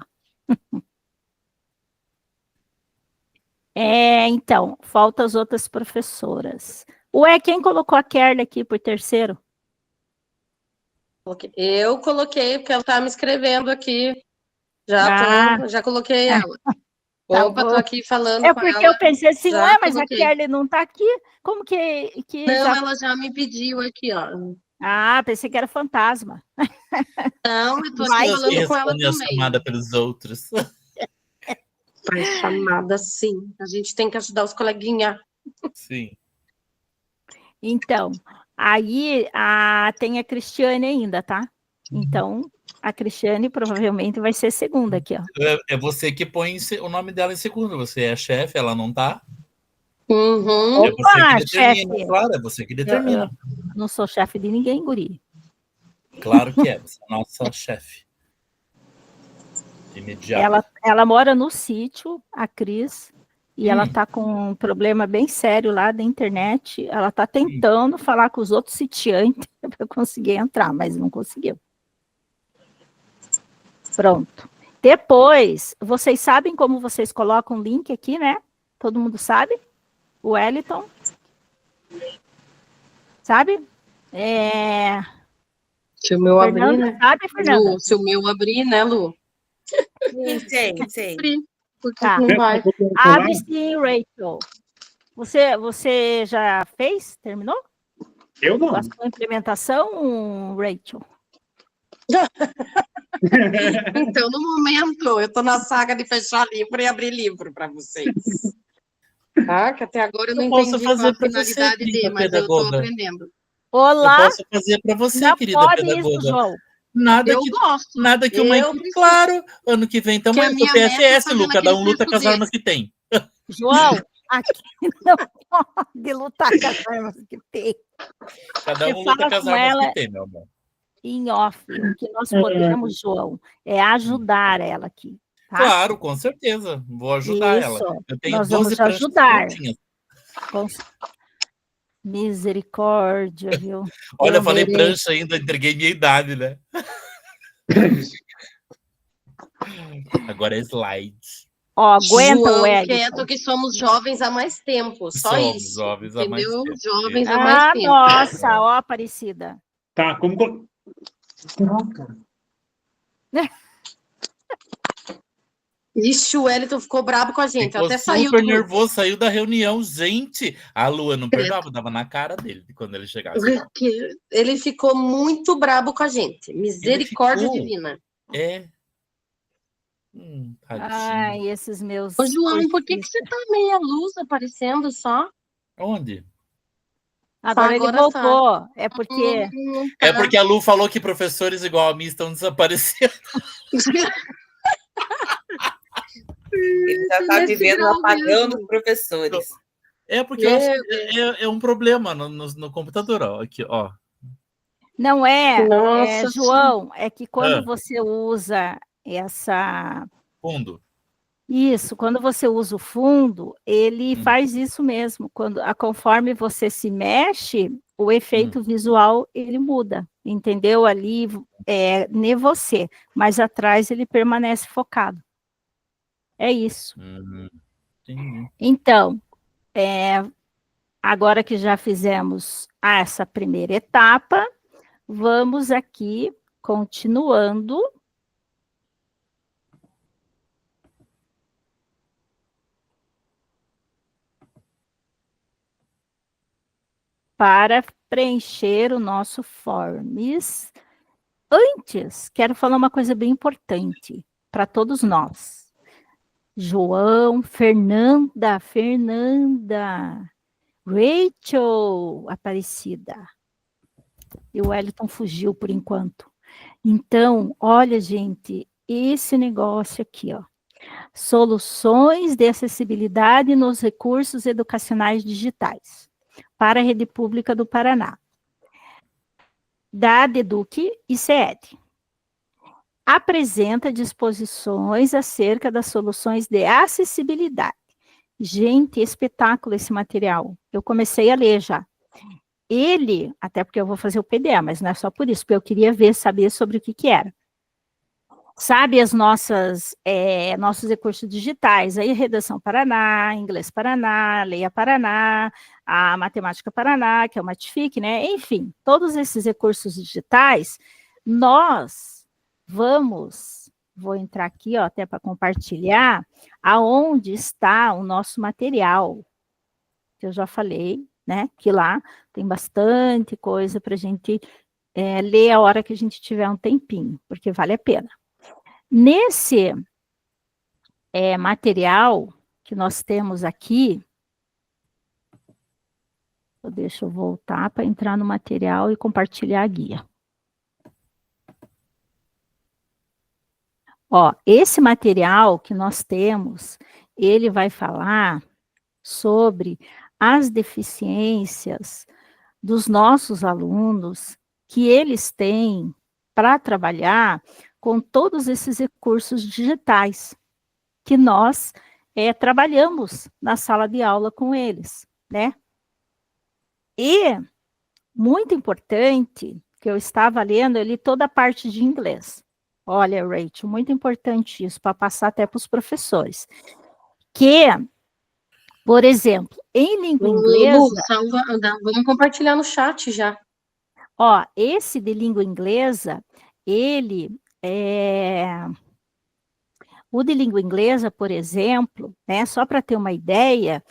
Então, falta as outras professoras. Quem colocou a Kerly aqui por terceiro? Eu coloquei, porque ela estava me escrevendo aqui. Já coloquei ela. Tá Opa, bom. tô aqui falando com ela. Porque eu pensei assim, mas coloquei. a Kerly não está aqui? Como que Não, ela já me pediu aqui, ó. Pensei que era fantasma. Não, eu tô aqui falando com ela também. A chamada pelos outros. Foi chamada, sim. A gente tem que ajudar os coleguinhas. Sim. Então, aí tem a Cristiane ainda, tá? Então, a Cristiane provavelmente vai ser segunda aqui, ó. É você que põe o nome dela em segundo. Você é a chefe, ela não tá? Uhum. É você que determina, chefe. claro, é você que determina. Eu não sou chefe de ninguém, guri. Claro que é, você é a nossa chefe. De imediato. Ela mora no sítio, a Cris, e ela tá com um problema bem sério lá da internet. Ela tá tentando falar com os outros sitiantes para conseguir entrar, mas não conseguiu. Pronto. Depois, vocês sabem como vocês colocam o link aqui, né? Todo mundo sabe? O Wellington. Sabe? Se o meu abrir, né? Sabe, Fernanda? Lu, se o meu abrir, né, Lu? Sei. Tá. Não vai. Abre sim, Rachel. Você já fez? Terminou? Eu não. Com a sua implementação, Rachel? Então, no momento, eu tô na saga de fechar livro e abrir livro para vocês. Tá? Que até agora eu não entendi qual a finalidade dele, mas eu tô aprendendo. Olá! Eu posso fazer para você, não querida pode pedagoga. isso, João. Gosto. Nada que uma claro, ano que vem estamos no PSS, Lu, cada um luta com as armas que tem. João, aqui não pode lutar com as armas que tem. Cada um luta com as armas que tem, meu amor. em off. O que nós podemos, João, é ajudar ela aqui. Tá? Claro, com certeza. Vou ajudar ela. Isso, Eu tenho nós 12 vamos pranchas ajudar. prontinhas. Com- Misericórdia, viu? Olha, eu falei mereço. prancha ainda, entreguei minha idade, né? Agora é slide. Ó, aguenta o João, Wellington. quieto que somos jovens há mais tempo, só Somos isso. jovens há mais Entendeu? tempo. Jovens há mais tempo. Nossa, ó, Aparecida. Tá, como... Ixi, o Wellington ficou brabo com a gente. Ficou Até saiu super do grupo. nervoso, saiu da reunião. Gente, a Lua não perdoava, dava na cara dele quando ele chegasse. Ele ficou muito brabo com a gente. Misericórdia divina. É. Tadinho. Ai, esses meus... Ô, João, por que você tá meia luz aparecendo só? Onde? Agora ele Agora voltou. tá. É porque... É porque a Lu falou que professores igual a mim estão desaparecendo. Ele já está vivendo o apagão dos professores. É porque eu acho que é um problema no computador, ó. Aqui, ó. Não é, Nossa, João, é que quando você usa essa... Fundo. Isso, quando você usa o fundo, ele faz isso mesmo. Conforme você se mexe, o efeito visual, ele muda, entendeu? Ali nem você, mas atrás ele permanece focado. É isso. Entendi. Então, agora que já fizemos essa primeira etapa, vamos aqui, continuando. Para preencher o nosso forms. Antes, quero falar uma coisa bem importante para todos nós. João, Fernanda, Rachel, Aparecida. E o Wellington fugiu por enquanto. Então, olha, gente, esse negócio aqui, ó. Soluções de acessibilidade nos recursos educacionais digitais para a Rede Pública do Paraná, da DEDUC e CED. Apresenta disposições acerca das soluções de acessibilidade. Gente, espetáculo esse material. Eu comecei a ler já. Ele, até porque eu vou fazer o PDA, mas não é só por isso, porque eu queria saber sobre o que era. Sabe as nossos recursos digitais, aí Redação Paraná, Inglês Paraná, Leia Paraná, a Matemática Paraná, que é o Matific, né? Enfim, todos esses recursos digitais, nós vou entrar aqui, ó, até para compartilhar, aonde está o nosso material, que eu já falei, né? Que lá tem bastante coisa para a gente ler a hora que a gente tiver um tempinho, porque vale a pena. Nesse material que nós temos aqui, deixa eu voltar para entrar no material e compartilhar a guia. Ó, esse material que nós temos, ele vai falar sobre as deficiências dos nossos alunos que eles têm para trabalhar com todos esses recursos digitais que nós trabalhamos na sala de aula com eles, né? E, muito importante, que eu estava lendo ali toda a parte de inglês. Olha, Rachel, muito importante isso, para passar até para os professores. Que, por exemplo, em língua inglesa... Vamos compartilhar no chat já. Ó, esse de língua inglesa, o de língua inglesa, por exemplo, né, só para ter uma ideia,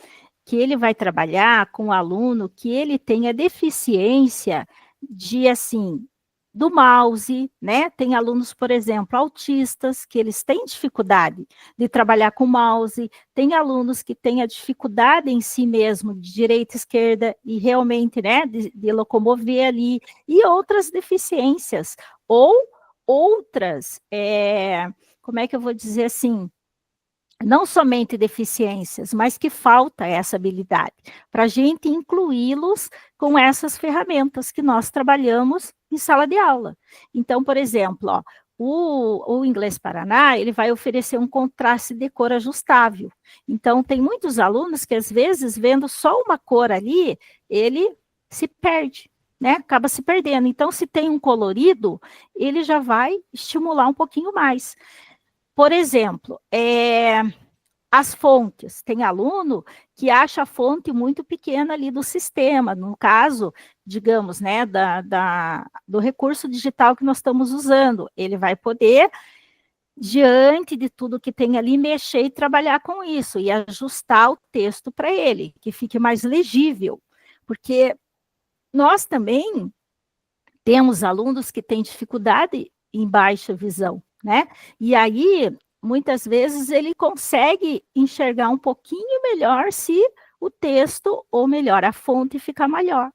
que ele vai trabalhar com um aluno que ele tenha deficiência de, assim, do mouse, né? Tem alunos, por exemplo, autistas, que eles têm dificuldade de trabalhar com mouse, tem alunos que têm a dificuldade em si mesmo, de direita e esquerda, e realmente, né, de locomover ali, e outras deficiências, ou outras, como é que eu vou dizer assim, não somente deficiências, mas que falta essa habilidade, para a gente incluí-los com essas ferramentas que nós trabalhamos em sala de aula. Então, por exemplo, ó, o Inglês Paraná, ele vai oferecer um contraste de cor ajustável. Então, tem muitos alunos que, às vezes, vendo só uma cor ali, ele se perde, né? Acaba se perdendo. Então, se tem um colorido, ele já vai estimular um pouquinho mais. Por exemplo, as fontes. Tem aluno que acha a fonte muito pequena ali do sistema, no caso, digamos, né, do recurso digital que nós estamos usando. Ele vai poder, diante de tudo que tem ali, mexer e trabalhar com isso, e ajustar o texto para ele, que fique mais legível. Porque nós também temos alunos que têm dificuldade em baixa visão, né? E aí, muitas vezes, ele consegue enxergar um pouquinho melhor se o texto, ou melhor, a fonte ficar maior,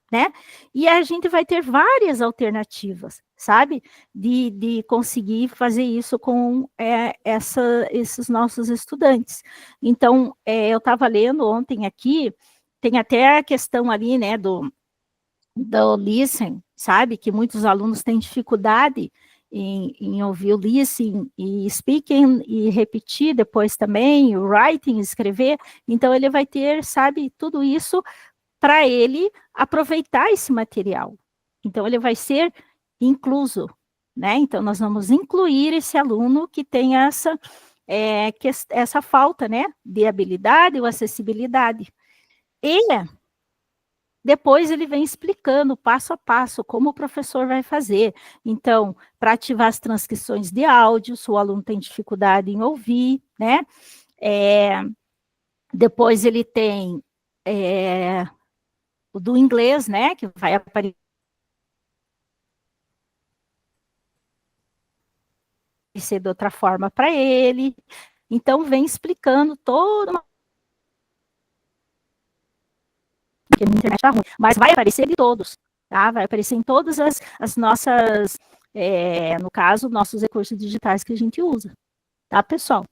né? E a gente vai ter várias alternativas, sabe? De conseguir fazer isso com esses nossos estudantes. Então, eu estava lendo ontem aqui, tem até a questão ali, né, do listen, sabe? Que muitos alunos têm dificuldade em ouvir o listening e speaking e repetir depois também, o writing, escrever. Então, ele vai ter, sabe, tudo isso para ele aproveitar esse material. Então, ele vai ser incluso, né? Então, nós vamos incluir esse aluno que tem essa falta, né, de habilidade ou acessibilidade. E depois ele vem explicando passo a passo como o professor vai fazer. Então, para ativar as transcrições de áudio, se o aluno tem dificuldade em ouvir, né? Depois ele tem o do inglês, né? Que vai aparecer de outra forma para ele. Então, vem explicando toda uma... Porque na internet é ruim, mas vai aparecer de todos, tá? Vai aparecer em todas as nossas, no caso, nossos recursos digitais que a gente usa, tá, pessoal?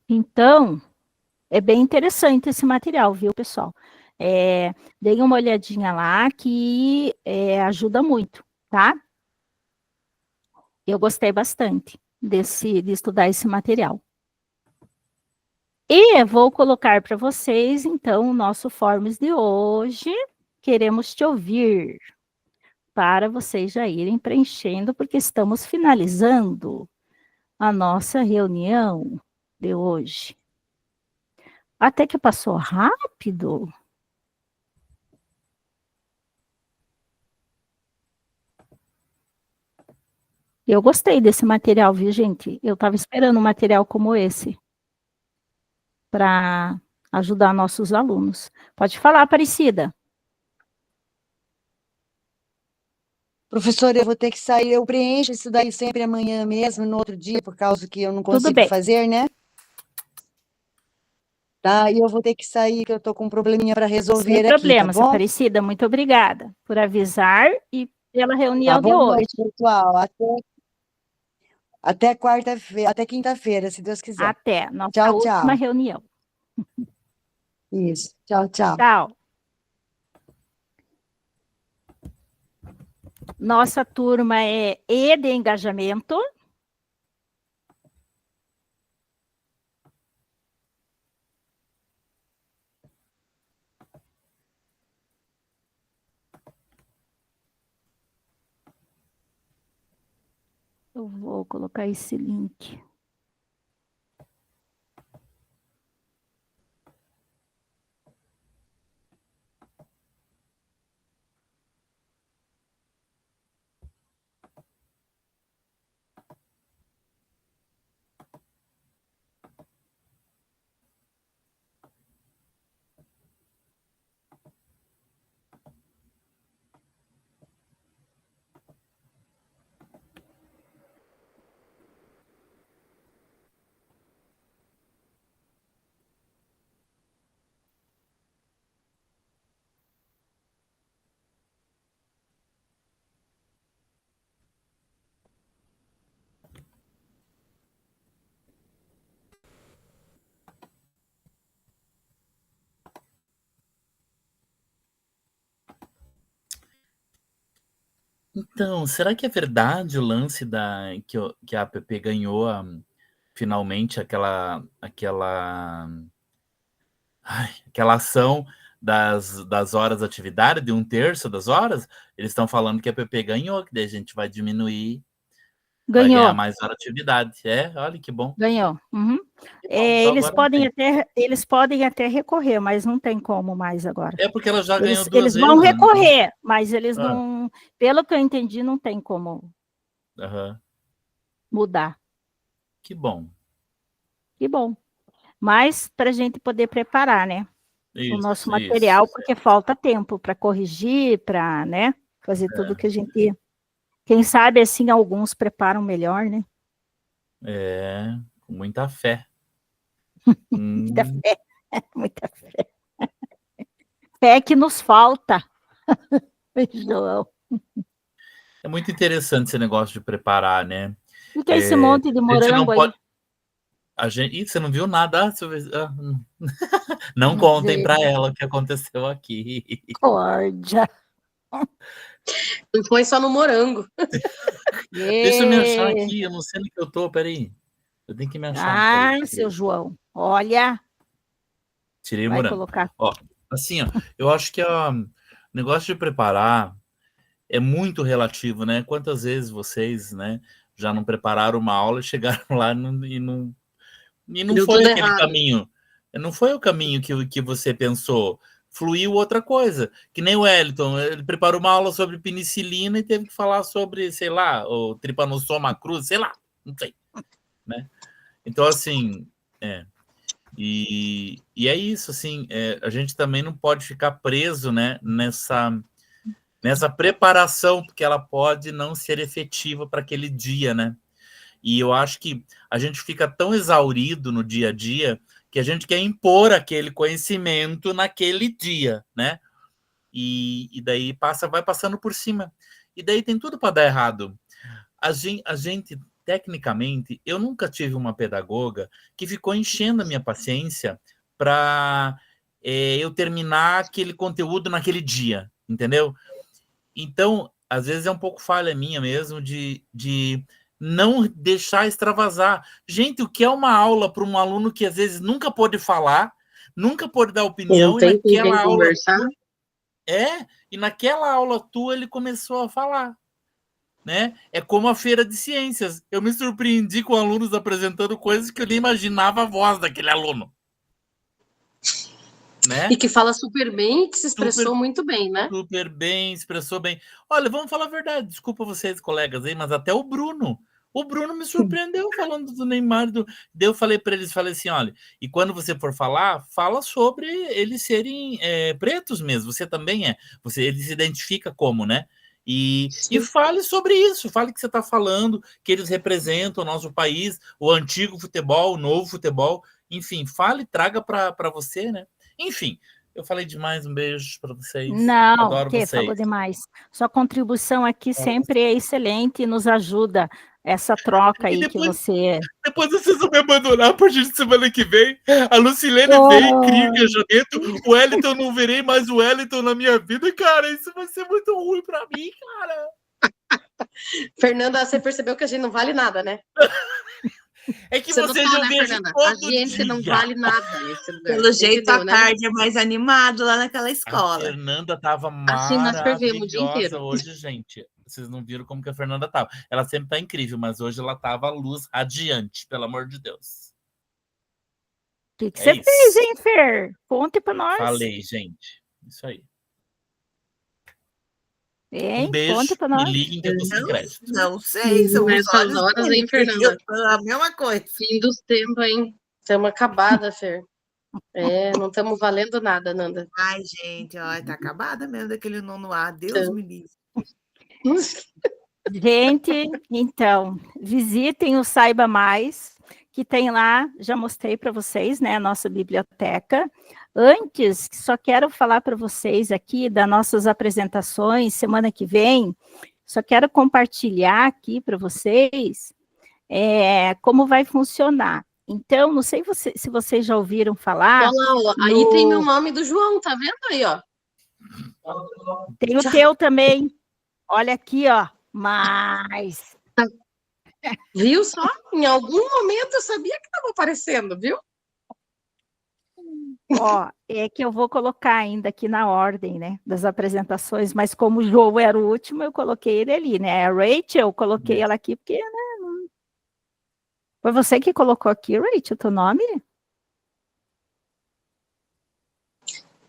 Então, é bem interessante esse material, viu, pessoal? Deem uma olhadinha lá que ajuda muito, tá? Eu gostei bastante de estudar esse material. E vou colocar para vocês, então, o nosso Forms de hoje. Queremos te ouvir, para vocês já irem preenchendo, porque estamos finalizando a nossa reunião de hoje. Até que passou rápido. Eu gostei desse material, viu, gente? Eu estava esperando um material como esse para ajudar nossos alunos. Pode falar, Aparecida. Professora, eu vou ter que sair, eu preencho isso daí sempre amanhã mesmo, no outro dia, por causa que eu não Tudo consigo bem. fazer, né? Tá? E eu vou ter que sair, que eu tô com um probleminha para Sem resolver aqui, tá problemas, bom? Aparecida. Muito obrigada por avisar e pela Tá, reunião de boa hoje. noite, pessoal. Até quarta-feira, até quinta-feira, se Deus quiser. Até nossa Tchau, última tchau. reunião. Isso. Tchau, tchau. Tchau. Nossa turma é E de engajamento. Eu vou colocar esse link. Então, será que é verdade o lance que a app ganhou finalmente aquela ação das horas de atividade, de 1/3 das horas? Eles estão falando que a app ganhou, que daí a gente vai diminuir, vai ganhar Ganhou, mais hora de atividade. Olha que bom. ganhou. Uhum. Que bom, então Eles agora tem. podem até recorrer, mas não tem como mais agora. É porque ela já ganhou Eles, 2 eles vão vezes, né? Não tem? recorrer, mas eles Ah, não, pelo que eu entendi, não tem como aham. mudar. Que bom. Que bom. Mas para a gente poder preparar, né, o nosso Isso, material, isso. porque falta tempo para corrigir, para, né, fazer tudo que a gente. Quem sabe, assim, alguns preparam melhor, né? Com muita fé. Muita fé, muita fé. Fé que nos falta, João. É muito interessante esse negócio de preparar, né? O que é esse monte de A gente não morango aí? pode. Ih, você não viu nada? Não contem para ela o que aconteceu aqui. Misericórdia. Não foi só no morango. Deixa eu me achar aqui, eu não sei onde que eu tô, peraí. Eu tenho que me achar. Peraí. Seu João, olha, Tirei o vai morango. colocar. Ó, assim, ó, eu acho que o negócio de preparar é muito relativo, né? Quantas vezes vocês, né, já não prepararam uma aula e chegaram lá e não Deu foi tudo aquele errado. caminho. Não foi o caminho que você pensou. Fluiu outra coisa. Que nem o Wellington, ele preparou uma aula sobre penicilina e teve que falar sobre, sei lá, o Trypanosoma cruzi, sei lá, não sei, né? Então, assim, e é isso, assim, a gente também não pode ficar preso, né, nessa preparação, porque ela pode não ser efetiva para aquele dia, né? E eu acho que a gente fica tão exaurido no dia a dia que a gente quer impor aquele conhecimento naquele dia, né? E daí vai passando por cima. E daí tem tudo para dar errado. A gente, tecnicamente, eu nunca tive uma pedagoga que ficou enchendo a minha paciência para eu terminar aquele conteúdo naquele dia, entendeu? Então, às vezes é um pouco falha minha mesmo de não deixar extravasar. Gente, o que é uma aula para um aluno que às vezes nunca pôde falar, nunca pôde dar opinião, Não tem com quem aula conversar. e naquela aula tua ele começou a falar, né? É como a feira de ciências. Eu me surpreendi com alunos apresentando coisas que eu nem imaginava a voz daquele aluno. Né? E que fala super bem, que se expressou muito bem, né? Super bem, expressou bem. Olha, vamos falar a verdade, desculpa vocês, colegas aí, mas até o Bruno me surpreendeu falando do Neymar. Daí eu falei para eles, falei assim, olha, e quando você for falar, fala sobre eles serem pretos mesmo, você também é, ele se identifica como, né? E fale sobre isso, fale que você está falando, que eles representam o nosso país, o antigo futebol, o novo futebol, enfim, fale, traga para você, né? Enfim, eu falei demais, um beijo para vocês. Não, adoro que vocês. falou demais. Sua contribuição aqui sempre é excelente e nos ajuda essa troca aí que você... Depois vocês vão me abandonar a partir de semana que vem. A Lucilene veio e cria engajamento. O Wellington, não verei mais o Wellington na minha vida. Cara, isso vai ser muito ruim para mim, cara. Fernanda, você percebeu que a gente não vale nada, né? É que vocês já veem todo a gente dia. não vale nada nesse lugar. Pelo jeito, entendeu, a né? tarde é mais animado lá naquela A escola. Fernanda tava Assim nós fervemos o dia maravilhosa inteiro. hoje, gente. Vocês não viram como que a Fernanda tava. Ela sempre tá incrível, mas hoje ela tava luz radiante, pelo amor de Deus. O que você fez, hein, Fer? Conte para nós. Falei, gente. Isso aí. Hein? Um beijo, Conte para nós. me liguem que eu tô sem crédito. Não sei, são Nessas horas, hein, Fernanda? A mesma coisa. Fim dos tempos, hein? Estamos acabada, Fer. Não estamos valendo nada, Nanda. Ai, gente, ó, tá acabada mesmo daquele nono A. Deus me livre. Gente, então, visitem o Saiba Mais, que tem lá, já mostrei para vocês, né, a nossa biblioteca. Antes, só quero falar para vocês aqui das nossas apresentações, semana que vem, só quero compartilhar aqui para vocês como vai funcionar. Então, não sei se vocês já ouviram falar... Olha lá, ó, aí tem meu nome do João, tá vendo aí, ó? Tem o teu também. Olha aqui, ó. Mais. Viu só? Em algum momento eu sabia que estava aparecendo, viu? Ó, é que eu vou colocar ainda aqui na ordem, né, das apresentações, mas como o João era o último, eu coloquei ele ali, né? A Rachel, eu coloquei ela aqui porque, né, foi você que colocou aqui, Rachel, teu nome?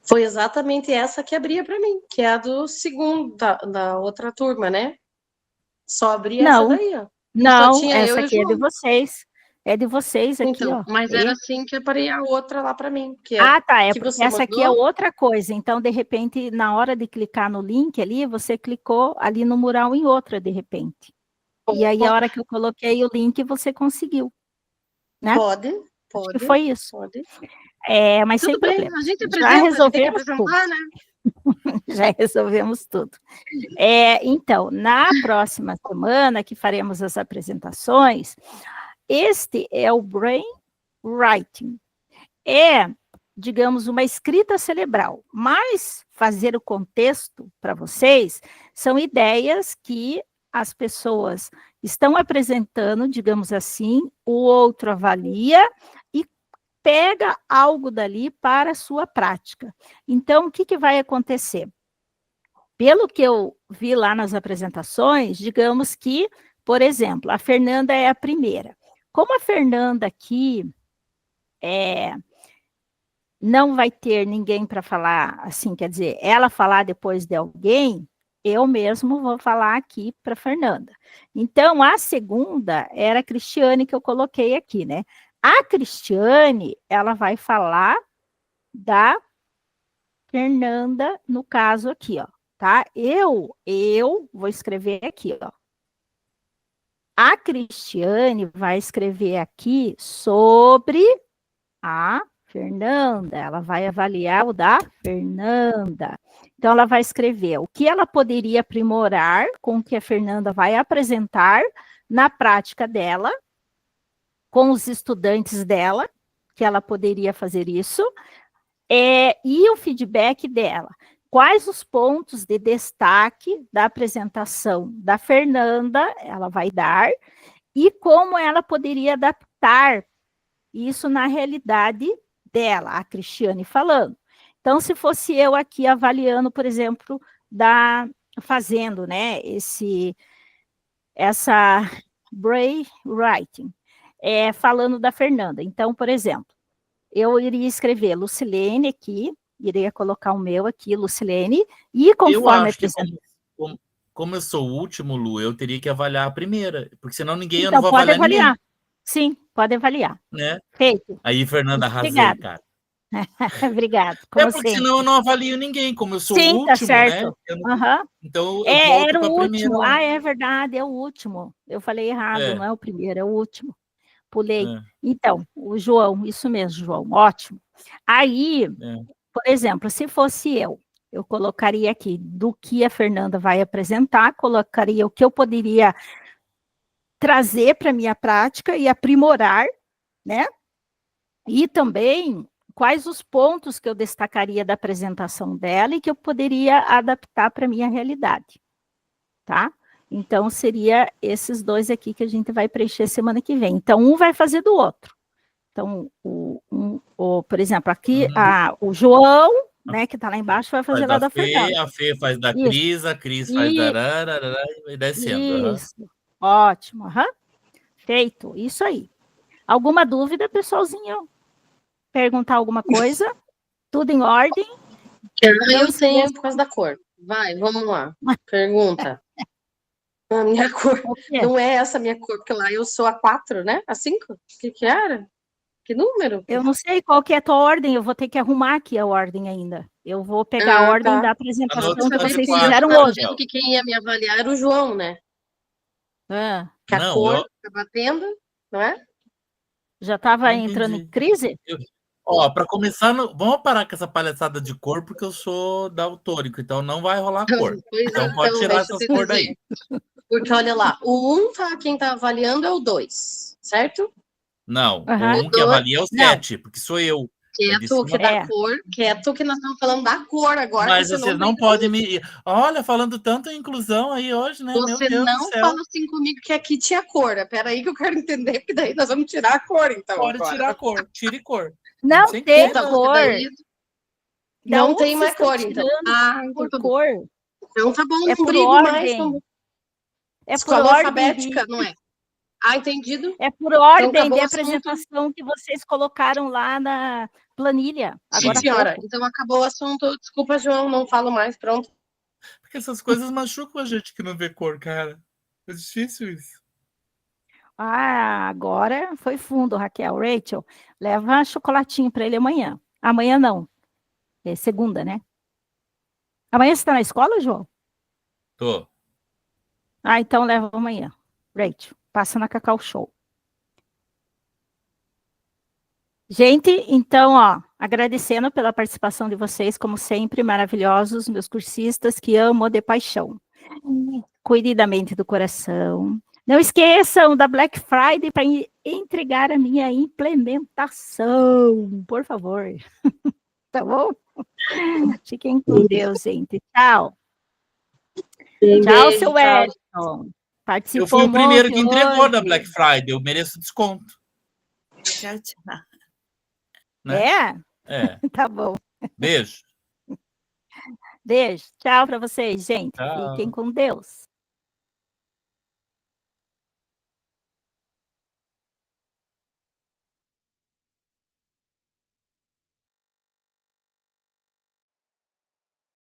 Foi exatamente essa que abria para mim, que é a do segundo, da outra turma, né? Só abria essa Não, daí, ó. Só não, tinha eu essa e o aqui é de João. vocês. É de vocês aqui, Então, ó. mas era assim que aparecia a outra lá para mim, que é Ah, tá, é que porque você essa aqui é mandou. outra coisa. Então, de repente, na hora de clicar no link ali, você clicou ali no mural em outra, de repente. E aí, a hora que eu coloquei o link, você conseguiu, né? Pode, Acho que pode, foi isso. pode. É, mas sem Tudo bem, problema. a gente Já apresenta, a gente tem que resolvemos tudo. apresentar, né? Já resolvemos tudo. Então, na próxima semana que faremos as apresentações, este é o brainwriting. É, digamos, uma escrita cerebral, mas fazer o contexto para vocês são ideias que as pessoas estão apresentando, digamos assim, o outro avalia e pega algo dali para a sua prática. Então, o que vai acontecer? Pelo que eu vi lá nas apresentações, digamos que, por exemplo, a Fernanda é a primeira. Como a Fernanda aqui não vai ter ninguém para falar, assim, quer dizer, ela falar depois de alguém, eu mesmo vou falar aqui para a Fernanda. Então, a segunda era a Cristiane que eu coloquei aqui, né? A Cristiane, ela vai falar da Fernanda, no caso aqui, ó, tá? Eu vou escrever aqui, ó. A Cristiane vai escrever aqui sobre a Fernanda, ela vai avaliar o da Fernanda. Então, ela vai escrever o que ela poderia aprimorar com o que a Fernanda vai apresentar na prática dela, com os estudantes dela, que ela poderia fazer isso, e o feedback dela. Quais os pontos de destaque da apresentação da Fernanda ela vai dar e como ela poderia adaptar isso na realidade dela, a Cristiane falando. Então, se fosse eu aqui avaliando, por exemplo, fazendo, né, essa brainwriting, falando da Fernanda. Então, por exemplo, eu iria escrever Lucilene aqui, iria colocar o meu aqui, Lucilene, e Eu conforme acho que como eu sou o último, Lu, eu teria que avaliar a primeira, porque senão eu não então, vou pode avaliar avaliar. ninguém, Sim, pode avaliar. né? Feito. Aí, Fernanda, arrasei, Obrigada. cara. Obrigado. Como Porque sempre. senão eu não avalio ninguém, como eu sou o Sim, tá último, né? certo. Uhum. Então eu volto Era para o a primeira. último. Ah, é verdade, é o último. Eu falei errado, não é o primeiro, é o último. Pulei. Então, o João, isso mesmo, João, ótimo. Aí, por exemplo, se fosse eu colocaria aqui do que a Fernanda vai apresentar, colocaria o que eu poderia trazer para a minha prática e aprimorar, né? E também quais os pontos que eu destacaria da apresentação dela e que eu poderia adaptar para a minha realidade, tá? Então, seria esses dois aqui que a gente vai preencher semana que vem. Então, um vai fazer do outro. Então, por exemplo, aqui, o João, né, que está lá embaixo, vai fazer lá da Fernanda. A Fê faz da Isso. Cris, a Cris faz da Arararara, e vai descendo. Isso. Ótimo. Feito. Isso aí. Alguma dúvida, pessoalzinho? Perguntar alguma coisa? Tudo em ordem? Eu tenho por causa da cor. Vai, vamos lá. Pergunta. A minha cor. Não é essa a minha cor, porque lá eu sou a 4, né? A 5? O que era? Que número? Eu não sei qual que é a tua ordem, eu vou ter que arrumar aqui a ordem ainda. Eu vou pegar a ordem da apresentação que vocês fizeram hoje. Eu que quem ia me avaliar era o João, né? Que a cor tá batendo, não é? Já estava entrando em crise? Para começar, vamos parar com essa palhaçada de cor, porque eu sou daltônico, então não vai rolar cor. Então pode tirar essas cores daí. Porque olha lá, o 1, quem tá avaliando é o 2, certo? Não, o 1 que avalia é o 7, porque sou eu. Quieto que da cor, quieto que nós estamos falando da cor agora. Mas você não pode me... Olha, falando tanto em inclusão aí hoje, né? Você não fala assim comigo que aqui tinha cor. Espera aí que eu quero entender, porque daí nós vamos tirar a cor, então. Pode tirar a cor, tire cor. Não tem cor. Não tem mais cor, então. Por cor. Então tá bom, é não por brigo ordem. mais. É por escola ordem alfabética, não é? Entendido. É por ordem então, de apresentação que vocês colocaram lá na planilha. Agora, sim, senhora. Então acabou o assunto. Desculpa, João, não falo mais, pronto. Porque essas coisas machucam a gente que não vê cor, cara. É difícil isso. Agora foi fundo, Raquel. Rachel, leva chocolatinho para ele amanhã. Amanhã não. É segunda, né? Amanhã você está na escola, João? Tô. Então leva amanhã. Rachel, passa na Cacau Show. Gente, então, agradecendo pela participação de vocês, como sempre, maravilhosos, meus cursistas que amo de paixão. Cuide da mente e do coração. Não esqueçam da Black Friday para entregar a minha implementação, por favor. Tá bom? Fiquem com Deus, gente. Tchau. Tchau, seu Edson. Participou. Eu fui o primeiro que entregou da Black Friday, eu mereço desconto. Tchau, tchau. Né? É? Tá bom. Beijo. Beijo. Tchau para vocês, gente. Tchau. Fiquem com Deus.